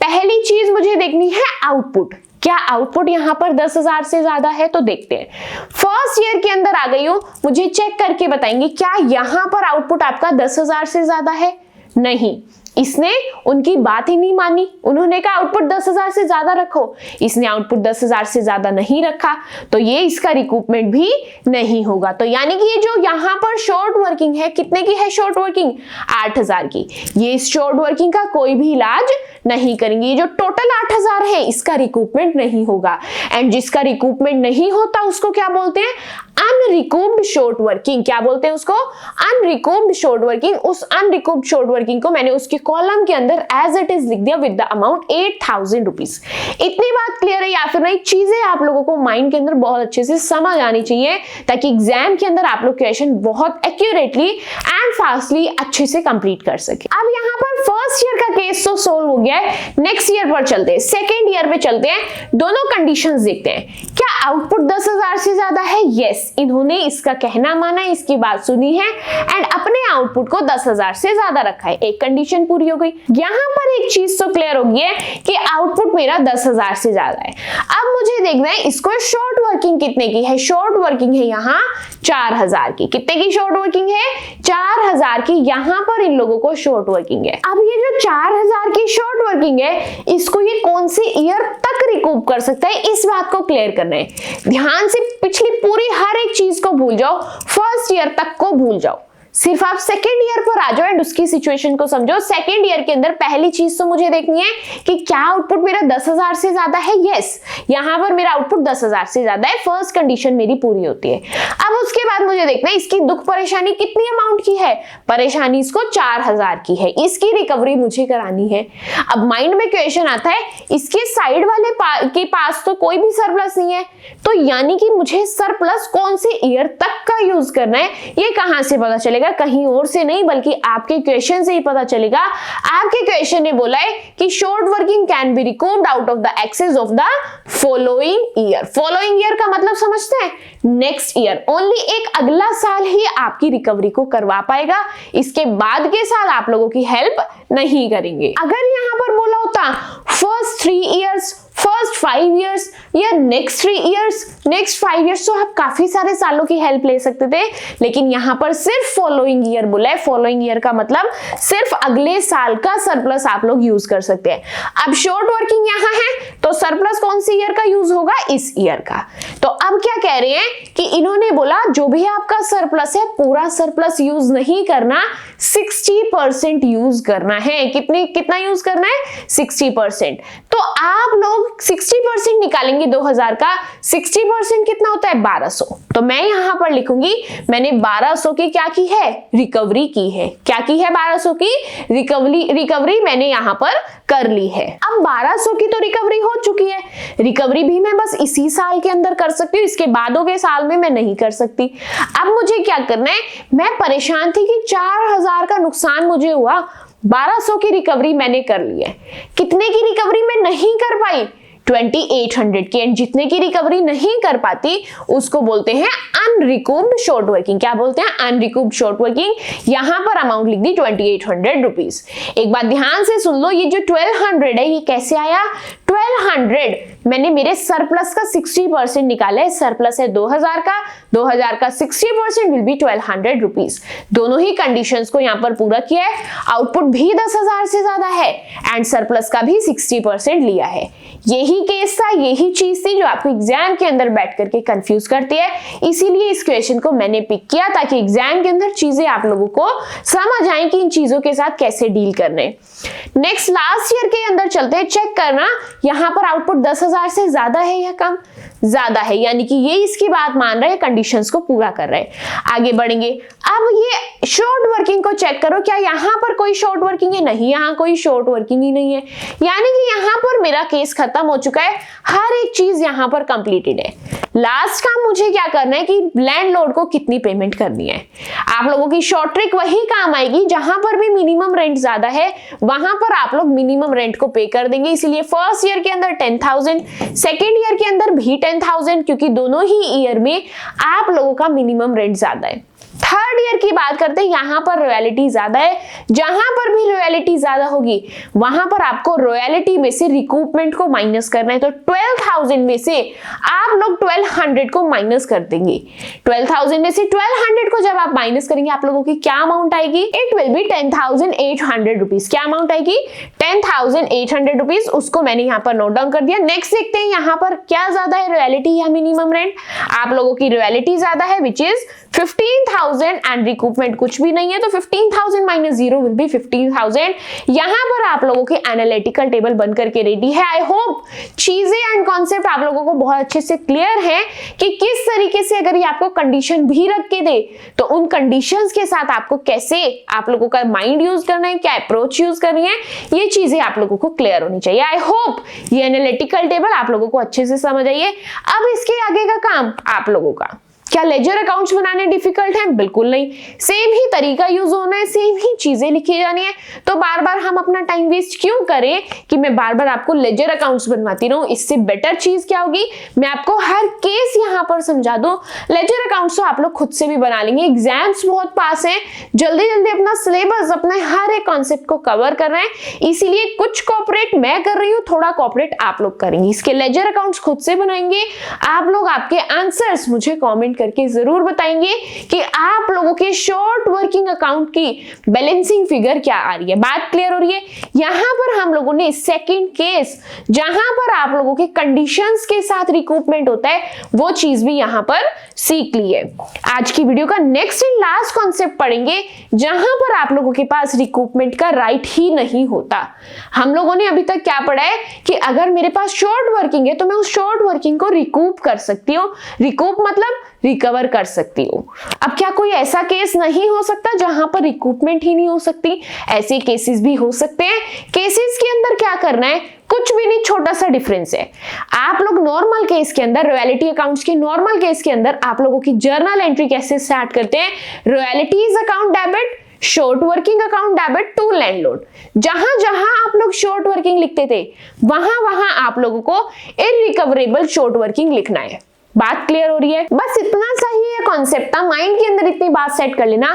पहली चीज मुझे देखनी है आउटपुट, क्या आउटपुट यहां पर 10,000 से ज्यादा है, तो देखते हैं। फर्स्ट ईयर के अंदर आ गई हूं, मुझे चेक करके बताएंगे क्या यहां पर आउटपुट आपका 10,000 से ज्यादा है। नहीं, इसने उनकी बात ही नहीं मानी, उन्होंने कहा आउटपुट 10,000 से ज्यादा रखो, इसने आउटपुट 10,000 से ज्यादा नहीं रखा, तो ये इसका रिकूपमेंट भी नहीं होगा। तो यानी कि ये जो यहां पर शॉर्ट वर्किंग है, कितने की है शॉर्ट वर्किंग, 8,000 की, ये इस शॉर्ट वर्किंग का कोई भी इलाज नहीं करेंगे। ये जो टोटल 8,000 है इसका रिकूपमेंट नहीं होगा, एंड जिसका रिकूपमेंट नहीं होता उसको क्या बोलते हैं, अनरिकूप्ड शॉर्ट वर्किंग। क्या बोलते हैं उसको, अनरिकूप्ड शॉर्ट वर्किंग। उस अनरिकूप्ड शॉर्ट वर्किंग को मैंने उसके कॉलम के अंदर एज इट इज लिख दिया विद द अमाउंट 8,000 रुपीज। इतनी बात क्लियर है या फिर नहीं, चीजें आप लोगों को माइंड के अंदर बहुत अच्छे से समझ आनी चाहिए ताकि एग्जाम के अंदर आप लोग क्वेश्चन बहुत एक्यूरेटली एंड फास्टली अच्छे से कंप्लीट कर सके। अब यहाँ पर फर्स्ट ईयर का केस तो सोल्व हो गया है, नेक्स्ट ईयर पर चलते हैं, सेकेंड ईयर पे चलते हैं। दोनों कंडीशंस देखते हैं। क्या आउटपुट 10,000 से ज्यादा है, यस, इन्होंने इसका कहना माना, इसकी बात सुनी है एंड अपने आउटपुट को 10,000 से ज्यादा रखा है। एक कंडीशन पूरी हो गई। यहां पर एक चीज तो क्लियर हो गई है कि आउटपुट मेरा 10,000 से ज्यादा है। अब मुझे देखना है इसको शॉर्ट वर्किंग कितने की है। शॉर्ट वर्किंग है यहाँ 4,000 की। कितने की शॉर्ट वर्किंग है, 4,000 की। यहां पर इन लोगों को शॉर्ट वर्किंग है। अब ये जो 4,000 की शॉर्ट वर्किंग है, इसको ये कौन से ईयर तक रिकूप कर सकता है, इस बात को क्लियर करना है। ध्यान से पिछली पूरी हर एक चीज को भूल जाओ, फर्स्ट ईयर तक को भूल जाओ, सिर्फ आप सेकेंड ईयर पर आ जाओ एंड उसकी सिचुएशन को समझो। सेकेंड ईयर के अंदर पहली चीज तो मुझे देखनी है कि क्या आउटपुट मेरा 10,000 से ज्यादा है। यस, यहां पर मेरा आउटपुट 10,000 से ज्यादा है, फर्स्ट कंडीशन मेरी पूरी होती है। अब उसके बाद मुझे देखना है इसकी दुख परेशानी कितनी अमाउंट की है। परेशानी इसको 4,000 की है, इसकी रिकवरी मुझे करानी है। अब माइंड में क्वेश्चन आता है इसके साइड वाले के पास तो कोई भी सरप्लस नहीं है, तो यानी कि मुझे सरप्लस कौन से ईयर तक का यूज करना है, ये कहां से पता चलेगा, कहीं और से नहीं बल्कि आपके क्वेश्चन से ही पता चलेगा। आपके क्वेश्चन ने बोला है कि short working can be recouped out of the excess of the following year. Following year का मतलब समझते हैं, नेक्स्ट ईयर। ओनली एक अगला साल ही आपकी रिकवरी को करवा पाएगा, इसके बाद के साल आप लोगों की हेल्प नहीं करेंगे। अगर यहां पर बोला होता फर्स्ट 3 इयर्स, फर्स्ट 5 इयर्स या नेक्स्ट 3 इयर्स, नेक्स्ट 5 इयर्स, तो आप काफी सारे सालों की हेल्प ले सकते थे, लेकिन यहां पर सिर्फ फॉलोइंग ईयर बोला है। फॉलोइंग ईयर का मतलब सिर्फ अगले साल का सरप्लस आप लोग यूज कर सकते हैं। अब शॉर्ट वर्किंग यहां है तो सरप्लस कौन सी ईयर का यूज होगा, इस ईयर का। तो अब क्या कह रहे हैं कि इन्होंने बोला जो भी आपका सरप्लस है पूरा सरप्लस यूज नहीं करना, 60% यूज करना है। कितना यूज करना है, 60%। तो आप लोग 60% निकालेंगे 2,000 का, 60% कितना होता है, 1,200। तो मैं यहां पर लिखूंगी मैंने 1,200 की क्या की है, रिकवरी की है। क्या की है, 1,200 की रिकवरी मैंने यहां पर कर ली है। अब 1,200 की तो रिकवरी हो चुकी है, रिकवरी भी मैं बस इसी साल के अंदर कर सकती हूँ, इसके बादों के साल में मैं नहीं कर सकती। अब मुझे क्या करना है, मैं परेशान थी कि 4,000 का नुकसान मुझे हुआ, 1,200 की रिकवरी मैंने कर ली है। कितने की रिकवरी मैं नहीं कर पाई, 2800 की, एंड जितने की रिकवरी नहीं कर पाती उसको बोलते हैं अनरिकूव्ड शॉर्ट वर्किंग। क्या बोलते हैं? अनरिकूव्ड शॉर्ट वर्किंग। यहां पर अमाउंट लिख दी 2800 रुपीज। एक बात ध्यान से सुन लो, ये जो 1200 है ये कैसे आया? 1200 मैंने मेरे सरप्लस का 60% निकाला है, सरप्लस है 2000 का, 2000 का 60% विल बी 1200 रुपीज। दोनों ही कंडीशंस को यहां पर पूरा किया है, आउटपुट भी 10,000 से ज्यादा है एंड सरप्लस का भी 60% लिया है। यही केस था, यही चीज थी जो आपको एग्जाम के अंदर बैठ करके कंफ्यूज करती है, इसीलिए इस क्वेश्चन को मैंने पिक किया ताकि एग्जाम के अंदर चीजें आप लोगों को समझ आए कि इन चीजों के साथ कैसे डील करने। नेक्स्ट लास्ट ईयर के अंदर चलते हैं, चेक करना यहां पर आउटपुट 10,000 से ज्यादा है या कम? ज्यादा है, यानी कि ये इसकी बात मान रहा है, कंडीशंस को पूरा कर रहा है। आगे बढ़ेंगे, अब ये शॉर्ट वर्किंग को चेक करो, क्या यहां पर कोई शॉर्ट वर्किंग है? नहीं, यहां कोई शॉर्ट वर्किंग ही नहीं है, यानी कि यहां पर मेरा केस खत्म हो चुका है, हर एक चीज यहां पर कंप्लीटेड है। लास्ट काम मुझे क्या करना है कि लैंडलॉर्ड को कितनी पेमेंट करनी है। आप लोगों की शॉर्ट ट्रिक वही काम आएगी, जहां पर भी मिनिमम रेंट ज्यादा है वहां पर आप लोग मिनिमम रेंट को पे कर देंगे। इसलिए फर्स्ट ईयर के अंदर 10,000, सेकेंड ईयर के अंदर भी 10,000, क्योंकि दोनों ही ईयर में आप लोगों का मिनिमम रेंट ज्यादा है। थर्ड ईयर की बात करते हैं, यहां पर रॉयल्टी ज्यादा है, जहां पर भी रॉयल्टी ज्यादा होगी वहां पर आपको रॉयल्टी में से रिकूपमेंट को माइनस करना है। तो 12,000 में से आप लोग 1200 को माइनस कर देंगे। 12,000 में से 1200 को जब आप माइनस करेंगे आप लोगों की क्या अमाउंट आएगी? It will be 10,800 rupees. क्या अमाउंट आएगी? 10,800 रुपीज। उसको मैंने यहाँ पर नोट डाउन कर दिया। नेक्स्ट देखते हैं यहाँ पर क्या ज्यादा है, रॉयल्टी या मिनिमम रेंट। आप लोगों की रॉयल्टी ज्यादा है विच इज 15,000 एंड रिकूपमेंट कुछ भी नहीं है, तो 15,000 माइनस 0 विल बी 15,000। यहां पर आप लोगों की एनालिटिकल टेबल बन करके रेडी है। आई होप चीजें एंड कॉन्सेप्ट आप लोगों को बहुत अच्छे से क्लियर है कि किस तरीके से अगर ये आपको कंडीशन भी रख के दे तो उन कंडीशंस के साथ आपको कैसे आप लोगों का माइंड यूज करना है, क्या अप्रोच यूज करनी है, ये चीजें आप लोगों को क्लियर होनी चाहिए। आई होप ये एनालिटिकल टेबल आप लोगों को अच्छे से समझ आइए। अब इसके आगे का काम आप लोगों का, क्या लेजर अकाउंट्स बनाने डिफिकल्ट हैं? बिल्कुल नहीं, सेम ही तरीका यूज होना है, सेम ही चीजें लिखी जानी है, तो बार बार हम अपना टाइम वेस्ट क्यों करें कि मैं बार बार आपको लेजर अकाउंट्स बनवाती रहूं। इससे बेटर चीज क्या होगी, मैं आपको हर केस यहां पर समझा दूं। लेजर अकाउंट्स तो आप लोग खुद से भी बना लेंगे, एग्जाम्स बहुत पास हैं, जल्दी जल्दी अपना सिलेबस, अपना हर एक कॉन्सेप्ट को कवर कर रहे हैं, इसीलिए कुछ कॉपरेट मैं कर रही हूँ, थोड़ा कॉपरेट आप लोग करेंगे। इसके लेजर अकाउंट्स खुद से बनाएंगे आप लोग। आपके आंसर्स मुझे कॉमेंट करके जरूर बताएंगे कि आप लोगों के शॉर्ट वर्किंग अकाउंट की बैलेंसिंग फिगर क्या आ रही है। बात क्लियर हो रही है? यहां पर हम लोगों ने सेकंड केस जहां पर आप लोगों के कंडीशंस के साथ रिकूपमेंट होता है वो चीज भी यहां पर सीख ली है। आज की वीडियो का नेक्स्ट एंड लास्ट कॉन्सेप्ट पढ़ेंगे जहां पर आप लोगों के पास रिकूपमेंट का राइट ही नहीं होता। हम लोगों ने अभी तक क्या पढ़ा है कि अगर मेरे पास शॉर्ट वर्किंग है तो मैं उस शॉर्ट वर्किंग को रिकूप कर सकती हूँ। रिकूप मतलब रिकवर कर सकती हूँ। अब क्या कोई ऐसा केस नहीं हो सकता जहां पर रिकूपमेंट ही नहीं हो सकती? ऐसे केसेस भी हो सकते हैं। केसेस के अंदर क्या करना है, कुछ भी नहीं, छोटा सा डिफरेंस है। आप लोग नॉर्मल केस के अंदर, रॉयल्टी अकाउंट्स के नॉर्मल केस के अंदर आप लोगों की जर्नल एंट्री कैसे स्टार्ट करते हैं, royalties account debit, short working account debit to landlord. जहां जहां आप लोग शॉर्ट वर्किंग लिखते थे वहां वहां आप लोगों को इररिकवरेबल शॉर्ट वर्किंग लिखना है। बात क्लियर हो रही है? बस इतना सा ही ये कॉन्सेप्ट था, माइंड के अंदर इतनी बात सेट कर लेना।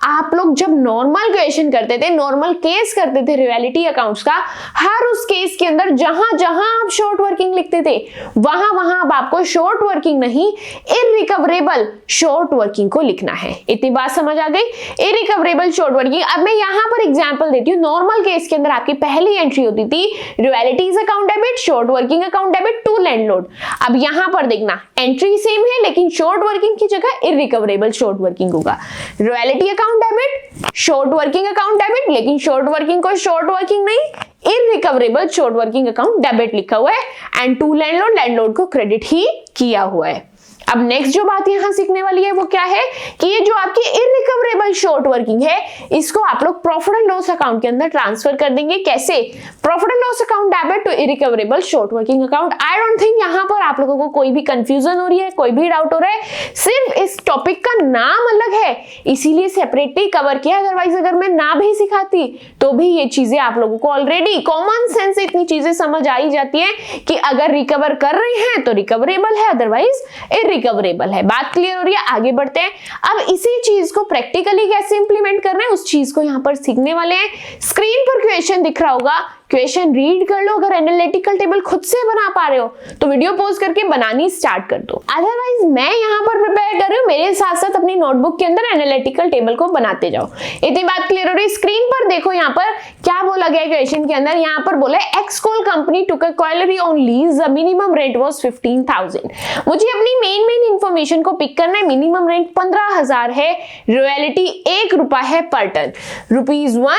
आप लोग जब नॉर्मल क्वेश्चन करते थे, नॉर्मल केस करते थे रियलिटी अकाउंट्स का, हर उस केस के अंदर जहां जहां आप शॉर्ट वर्किंग लिखते थे वहां वहां अब आपको शॉर्ट वर्किंग नहीं, इररिकवरेबल शॉर्ट वर्किंग को लिखना है। इतनी बात समझ आ गई? Irrecoverable short working. अब मैं यहां पर एग्जांपल देती हूँ। नॉर्मल केस के अंदर आपकी पहली एंट्री होती थी royalties account debit, short working account debit to landlord. अब यहां पर देखना एंट्री सेम है लेकिन शॉर्ट वर्किंग की जगह इररिकवरेबल शॉर्ट वर्किंग होगा। Royalty account debit, short working account debit, लेकिन शॉर्ट वर्किंग को शॉर्ट वर्किंग नहीं, irrecoverable short working account debit लिखा हुआ है एंड टू लैंडलॉर्ड, लैंडलॉर्ड को क्रेडिट ही किया हुआ है। अब नेक्स्ट जो बात यहां सीखने वाली है वो क्या है कि ये जो आपकी इररिकवरेबल शॉर्ट वर्किंग है इसको आप लोग प्रॉफिट एंड लॉस अकाउंट के अंदर ट्रांसफर कर देंगे। कैसे? Profit and loss account debit to irrecoverable short working account. I don't think यहाँ पर आप लोगों को कोई भी कंफ्यूजन हो रही है, कोई भी डाउट हो रहा है, सिर्फ इस टॉपिक का नाम अलग है इसीलिए सेपरेटली कवर किया, अदरवाइज अगर मैं ना भी सिखाती तो भी ये चीजें आप लोगों को ऑलरेडी कॉमन सेंस से इतनी चीजें समझ आ ही जाती है कि अगर रिकवर कर रहे हैं तो रिकवरेबल है, अदरवाइज इरिकवरेबल है। बात क्लियर हो रही है? आगे बढ़ते हैं। अब इसी चीज को प्रैक्टिकली कैसे इंप्लीमेंट करना है उस चीज को यहाँ पर सीखने वाले हैं। स्क्रीन पर क्वेश्चन दिख रहा होगा, क्वेश्चन रीड कर लो। अगर एनालिटिकल टेबल खुद से बना पा रहे हो तो वीडियो पॉज करके बनानी स्टार्ट कर दो, अदरवाइज मैं यहाँ पर प्रिपेयर कर रही हूँ, मेरे साथ साथ अपनी नोटबुक के अंदर एनालिटिकल टेबल को बनाते जाओ। इतनी बात क्लियर हो रही है? स्क्रीन पर देखो यहाँ पर क्या बोला गया क्वेश्चन के अंदर। यहाँ पर बोला X coal company took a colliery on lease, the minimum rent was 15,000। मुझे अपनी मेन इंफॉर्मेशन को पिक करना है। मिनिमम रेंट 15,000 है, रॉयल्टी 1 रुपया है पर टन, ₹1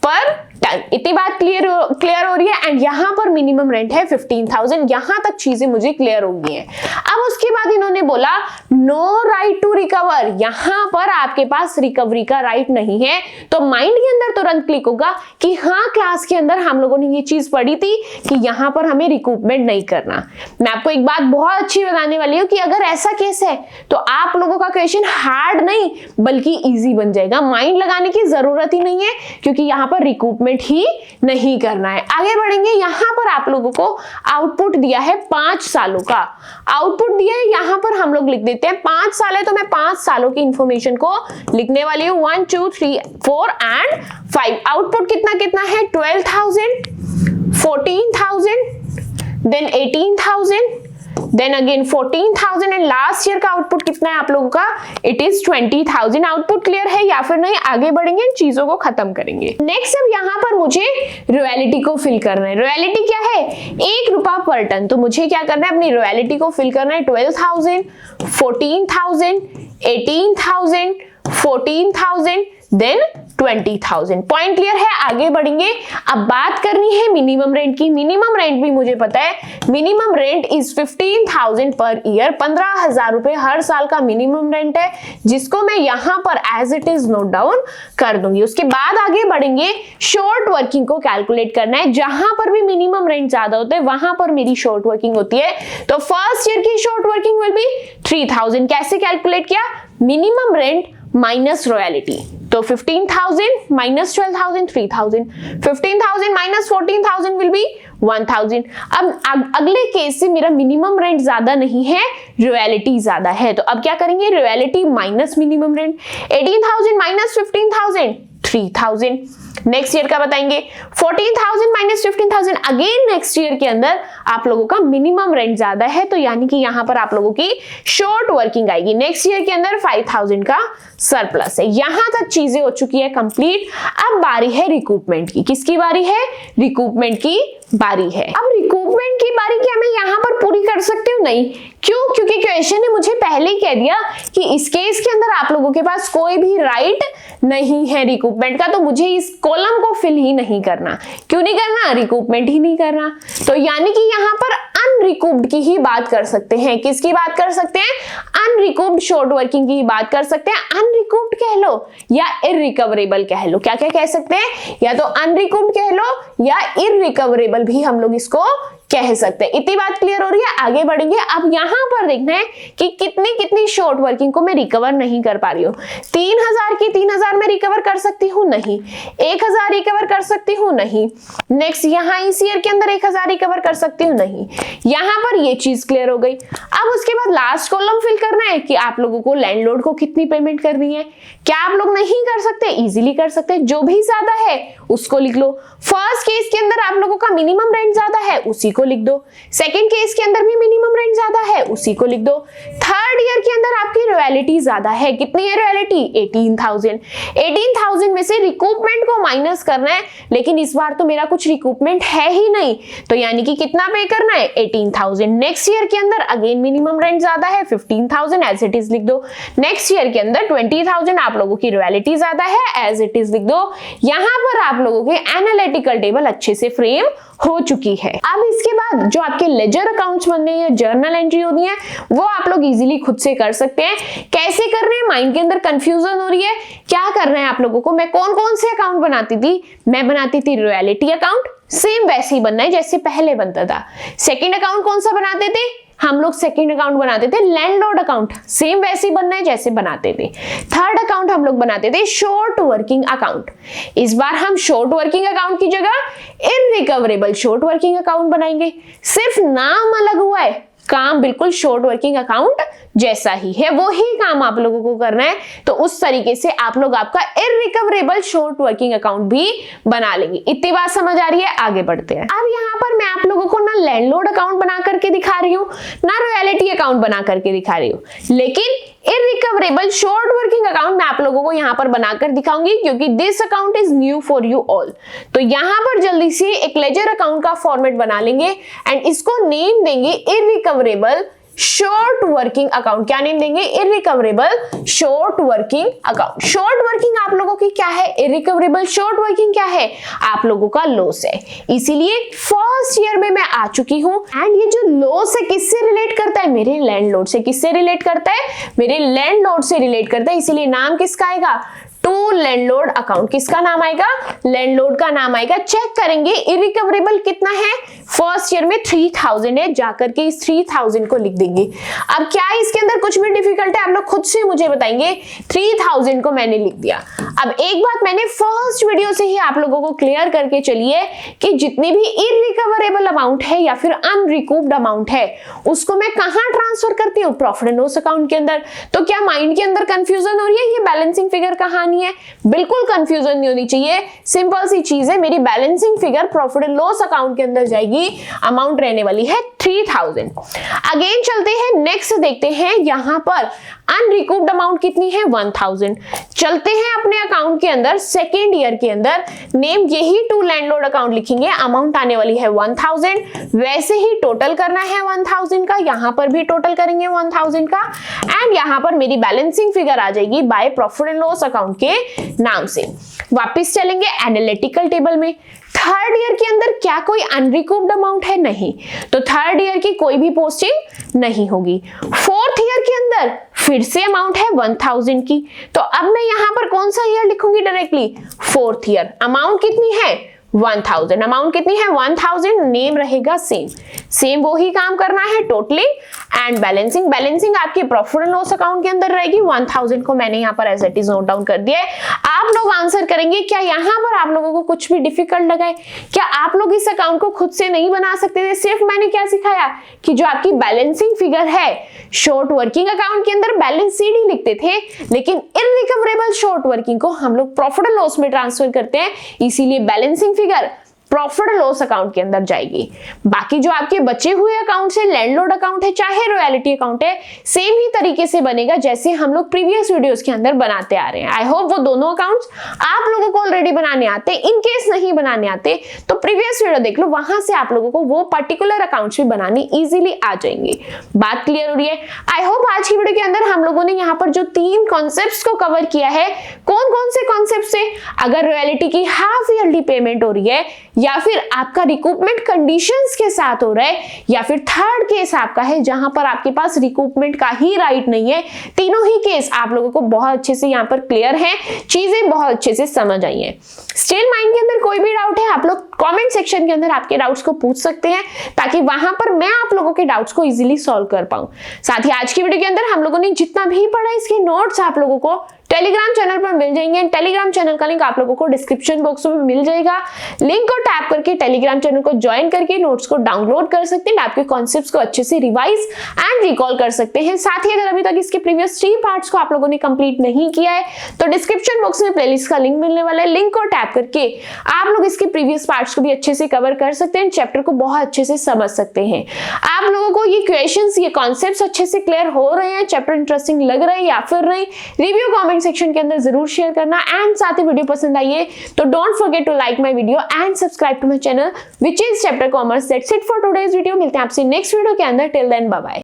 पर टन। इतनी बात क्लियर हो रही है। एंड यहाँ पर मिनिमम रेंट है 15,000। यहाँ तक चीजें मुझे क्लियर हो गई हैं। अब उसके बाद इन्होंने बोला नो राइट टू रिकवर, यहाँ पर आपके पास रिकवरी का राइट नहीं है। तो माइंड के अंदर तुरंत क्लिक होगा कि हाँ, क्लास के अंदर हम लोगों ने ये चीज पढ़ी थी कि यहाँ पर हमें रिकूपमेंट नहीं करना। मैं आपको एक बात बहुत अच्छी बताने वाली हूँ कि अगर ऐसा केस है तो आप लोगों का क्वेश्चन हार्ड नहीं बल्कि इजी बन जाएगा। माइंड लगाने की जरूरत ही नहीं है क्योंकि यहाँ पर रिकूपमेंट ही नहीं करना है। आगे बढ़ेंगे। यहां पर आप लोगों को आउटपुट दिया है 5 सालों का आउटपुट दिया है। यहां पर हम लोग लिख देते हैं 5 साल है तो मैं 5 सालों की इंफॉर्मेशन को लिखने वाली हूं। 1 2 3 4 एंड 5। आउटपुट कितना है? 12,000, 14,000, then 18,000, then again 14,000 and last year का आउटपुट कितना है आप लोगों का? It is 20,000। आउटपुट क्लियर है या फिर नहीं? आगे बढ़ेंगे, इन चीजों को खत्म करेंगे। नेक्स्ट अब यहाँ पर मुझे रॉयल्टी को फिल करना है। रॉयल्टी क्या है? 1 रुपया पर टन। तो मुझे क्या करना है? अपनी रॉयल्टी को फिल करना है। 12,000, 14,000, 18,000, 14,000, देन 20,000। पॉइंट क्लियर है? आगे बढ़ेंगे। अब बात करनी है मिनिमम रेंट की। मिनिमम रेंट भी मुझे पता है, minimum rent is 15,000 per year. 15,000 रुपए हर साल का मिनिमम रेंट है, जिसको मैं यहां पर as it is note down कर दूंगी। उसके बाद आगे बढ़ेंगे, शॉर्ट वर्किंग को कैलकुलेट करना है। जहां पर भी मिनिमम रेंट ज्यादा होता है वहां पर मेरी शॉर्ट वर्किंग होती है। तो फर्स्ट ईयर की शॉर्ट वर्किंग विल बी 3,000। कैसे कैलकुलेट किया? Minimum rent minus royalty. तो 15,000 माइनस 12,000, 3,000। 15,000 minus 14,000 will be 1,000। अब अगले केस से मेरा मिनिमम रेंट ज्यादा नहीं है, रॉयल्टी ज्यादा है। तो अब क्या करेंगे? Royalty minus minimum rent. 18,000 minus 15,000, 3,000। Next year का बताएंगे 14,000 माइनस 15,000। अगेन नेक्स्ट ईयर के अंदर आप लोगों का मिनिमम रेंट ज्यादा है तो यानी कि यहां पर आप लोगों की शॉर्ट वर्किंग आएगी। नेक्स्ट ईयर के अंदर 5,000 का सरप्लस है। यहां तक चीजें हो चुकी है कंप्लीट। अब बारी है रिकूपमेंट की। किसकी बारी है? रिकूपमेंट की बारी है। अब रिकूपमेंट की बारी क्या मैं यहां पर पूरी कर सकती हूँ? नहीं। क्यों? क्योंकि क्वेश्चन ने मुझे पहले ही कह दिया कि इस केस के अंदर आप लोगों के पास कोई भी राइट नहीं है रिकूपमेंट का, तो मुझे इस कॉलम को फिल ही नहीं करना। क्यों नहीं करना? रिकूपमेंट ही नहीं करना। तो यानी कि यहां पर अनरिकूप्ड की ही बात कर सकते हैं। किसकी बात कर सकते हैं? अनरिकूप्ड शॉर्ट वर्किंग की बात कर सकते हैं। अनरिकूप्ड कह लो या इररिकवरेबल कह लो। क्या क्या कह सकते हैं? या तो अनरिकूप्ड कह लो या इररिकवरेबल भी हम लोग इसको कह सकते हैं। इतनी बात क्लियर हो रही है? आगे बढ़ेंगे। अब यहां पर देखना है कि कितनी शॉर्ट वर्किंग को मैं रिकवर नहीं कर पा रही हूँ। 3,000 की 3,000 में रिकवर कर सकती हूँ? नहीं। 1,000 रिकवर कर सकती हूँ? नहीं। नेक्स्ट यहां इस ईयर के अंदर 1,000 रिकवर कर सकती हूँ? नहीं। यहां पर ये चीज क्लियर हो गई। अब उसके बाद लास्ट कॉलम फिल करना है कि आप लोगों को लैंडलॉर्ड को कितनी पेमेंट करनी है। क्या आप लोग नहीं कर सकते? इजीली कर सकते हैं। जो भी ज्यादा है उसको लिख लो। फर्स्ट केस के अंदर आप लोगों का मिनिमम रेंट ज्यादा है, उसी को लिख दो। सेकंड केस के अंदर भी मिनिमम रेंट ज्यादा है, उसी को लिख दो। थर्ड ईयर के अंदर आपकी रॉयल्टी ज्यादा है। कितनी है रॉयल्टी? 18,000। 18,000 में से रिकूपमेंट को माइनस करना है, लेकिन इस बार तो मेरा कुछ रिकूपमेंट है ही नहीं, तो यानी कि कितना पे करना है? 18,000। नेक्स्ट ईयर के अंदर अगेन मिनिमम रेंट ज्यादा है, 15,000 एज इट इज लिख दो। नेक्स्ट ईयर के अंदर 20,000 आप लोगों की रॉयल्टी ज्यादा है, एज इट इज लिख दो। यहां पर आप लोगों के एनालिटिकल टेबल अच्छे से फ्रेम हो चुकी है। अब इसके बाद जो आपके लेजर अकाउंट्स बनने हैं, जर्नल एंट्री होती है, वो आप लोग इजीली खुद से कर सकते हैं। कैसे कर रहे हैं? माइंड के अंदर कंफ्यूजन हो रही है, क्या करना है आप लोगों को? मैं कौन कौन से अकाउंट बनाती थी? मैं बनाती थी रॉयल्टी अकाउंट, सेम वैसे ही बनना है जैसे पहले बनता था। सेकंड अकाउंट कौन सा बनाते थे हम लोग? सेकंड अकाउंट बनाते थे लैंडलॉर्ड अकाउंट, सेम वैसे ही बनना है जैसे बनाते थे। थर्ड अकाउंट हम लोग बनाते थे शॉर्ट वर्किंग अकाउंट। इस बार हम शॉर्ट वर्किंग अकाउंट की जगह इररिकवरेबल शॉर्ट वर्किंग अकाउंट बनाएंगे। सिर्फ नाम अलग हुआ है, काम बिल्कुल शॉर्ट वर्किंग अकाउंट जैसा ही है, वो ही काम आप लोगों को करना है। तो उस तरीके से आप लोग आपका इररिकवरेबल शॉर्ट वर्किंग अकाउंट भी बना लेंगे। इतनी बात समझ आ रही है? आगे बढ़ते हैं। अब यहाँ पर मैं आप लोगों को ना लैंडलॉर्ड अकाउंट बना करके दिखा रही हूँ, ना रॉयल्टी अकाउंट बना करके दिखा रही हूँ, लेकिन इररिकवरेबल शॉर्ट वर्किंग अकाउंट मैं आप लोगों को यहाँ पर बनाकर दिखाऊंगी, क्योंकि this account is new for you all. तो यहाँ पर जल्दी से एक लेजर अकाउंट का फॉर्मेट बना लेंगे एंड इसको नेम देंगे इररिकवरेबल शॉर्ट वर्किंग अकाउंट। क्या नेम देंगे? Irrecoverable short working account. Short working आप लोगों की क्या है? इररिकवरेबल शॉर्ट वर्किंग क्या है? आप लोगों का लॉस है। इसीलिए फर्स्ट ईयर में मैं आ चुकी हूं एंड ये जो लॉस है किससे रिलेट करता है? मेरे लैंडलॉर्ड से। किससे रिलेट करता है? मेरे लैंडलॉर्ड से रिलेट करता है। इसीलिए नाम किसका आएगा? To landlord account. किसका नाम आएगा? लैंडलॉर्ड का नाम आएगा। चेक करेंगे इररिकवरेबल कितना है। फर्स्ट ईयर में 3000 है, जाकर के इस 3000 को लिख देंगे। अब क्या है इसके अंदर कुछ भी डिफिकल्ट है? आप लोग खुद से मुझे बताएंगे। 3000 को मैंने लिख दिया। अब एक बात मैंने फर्स्ट वीडियो से ही आप लोगों को क्लियर करके चलिए कि जितनी भी इररिकवरेबल अमाउंट है या फिर अनरिकूव्ड अमाउंट है उसको मैं कहां ट्रांसफर करती हूँ? प्रॉफिट एंड लॉस अकाउंट के अंदर। तो क्या माइंड के अंदर कंफ्यूजन हो रही है? ये बैलेंसिंग फिगर कहानी है, बिल्कुल कंफ्यूजन नहीं होनी चाहिए। सिंपल सी चीज है, मेरी balancing figure profit and loss account के अंदर जाएगी। अमाउंट रहने वाली है 3000। अगेन चलते हैं, नेक्स्ट देखते हैं यहां पर अनरिकूव्ड अमाउंट कितनी है? 1000। चलते हैं अपने अकाउंट के अंदर, सेकेंड ईयर के अंदर नेम यही टू लैंडलॉर्ड अकाउंट लिखेंगे। अमाउंट आने वाली है 1000। वैसे ही टोटल करना है 1000 का, यहां पर भी टोटल करेंगे 1000 का एंड यहां पर मेरी बैलेंसिंग फिगर आ जाएगी by profit and loss account के नाम से। वापस चलेंगे एनालिटिकल टेबल में। थर्ड ईयर के अंदर क्या कोई अनरिकूव्ड अमाउंट है? नहीं, तो थर्ड ईयर की कोई भी पोस्टिंग नहीं होगी। फोर्थ ईयर के अंदर फिर से अमाउंट है 1000 की, तो अब मैं यहां पर कौन सा ईयर लिखूंगी? Directly fourth year. अमाउंट कितनी है? 1000। अमाउंट कितनी है? 1000। नेम रहेगा सेम, सेम वो ही काम करना है, टोटलिंग एंड बैलेंसिंग। बैलेंसिंग आपके प्रॉफिट एंड लॉस अकाउंट के अंदर रहेगी। 1000 को मैंने यहाँ पर as it is note down कर दिया है। आप लोग आंसर करेंगे। क्या यहाँ पर आप लोगों को कुछ भी डिफिकल्ट लगा है? क्या आप लोग इस अकाउंट को खुद से नहीं बना सकते थे? सिर्फ मैंने क्या सिखाया कि जो आपकी बैलेंसिंग फिगर है शॉर्ट वर्किंग अकाउंट के अंदर बैलेंस शीट ही लिखते थे, लेकिन इररिकवरेबल शॉर्ट वर्किंग को हम लोग प्रॉफिट एंड लॉस में ट्रांसफर करते हैं, इसीलिए balancing figure profit and loss account के अंदर जाएगी। बाकी जो आपके बचे हुए अकाउंट है, लैंडलॉर्ड अकाउंट है चाहे रॉयल्टी अकाउंट है, सेम ही तरीके से बनेगा जैसे हम लोग प्रीवियस वीडियोस के अंदर बनाते आ रहे हैं। आई होप वो दोनों अकाउंट्स आप लोगों को ऑलरेडी बनाने आते हैं। इन केस नहीं बनाने आते तो प्रीवियस वीडियो देख लो, वहां से आप लोगों को वो पर्टिकुलर अकाउंट्स भी बनाने इजीली आ जाएंगे। बात क्लियर हो रही है? आई होप आज की वीडियो के अंदर हम लोगों ने यहाँ पर जो 3 कॉन्सेप्ट्स को कवर किया है, कौन कौन से कॉन्सेप्ट से? अगर रॉयल्टी की हाफ ईयरली पेमेंट हो रही है, या फिर आपका रिकूपमेंट कंडीशंस के साथ हो रहा है, या फिर थर्ड केस आपका है जहां पर आपके पास रिकूपमेंट का ही राइट नहीं है, तीनों ही केस आप लोगों को बहुत अच्छे से यहाँ पर क्लियर है, चीजें बहुत अच्छे से समझ आई हैं। स्टिल माइंड के अंदर कोई भी डाउट है आप लोग कमेंट सेक्शन के अंदर आपके डाउट्स को पूछ सकते हैं, ताकि वहां पर मैं आप लोगों के डाउट्स को इजीली सॉल्व कर पाऊं। साथ ही आज की वीडियो के अंदर हम लोगों ने जितना भी पढ़ा इसके नोट्स आप लोगों को टेलीग्राम चैनल पर मिल जाएंगे। टेलीग्राम चैनल का लिंक आप लोगों को डिस्क्रिप्शन बॉक्स में मिल जाएगा। लिंक को टैप करके टेलीग्राम चैनल को ज्वाइन करके नोट्स को डाउनलोड कर सकते हैं, आपके कॉन्सेप्ट्स को अच्छे से रिवाइज एंड रिकॉल कर सकते हैं। साथ ही अगर अभी तक इसके प्रीवियस 3 पार्ट्स को आप लोगों ने कंप्लीट नहीं किया है तो डिस्क्रिप्शन बॉक्स में प्लेलिस्ट का लिंक मिलने वाला है। लिंक को टैप करके आप लोग इसके प्रीवियस पार्ट्स को भी अच्छे से कवर कर सकते हैं, चैप्टर को बहुत अच्छे से समझ सकते हैं। आप लोगों को ये क्वेश्चंस, ये कॉन्सेप्ट्स अच्छे से क्लियर हो रहे हैं, चैप्टर इंटरेस्टिंग लग रहा है या फिर नहीं, रिव्यू कमेंट सेक्शन के अंदर जरूर शेयर करना। एंड साथ ही वीडियो पसंद आई है तो don't forget to like my video and subscribe to my channel which is chapter commerce. That's it for today's video. मिलते हैं आपसे नेक्स्ट वीडियो के अंदर। Till then bye bye.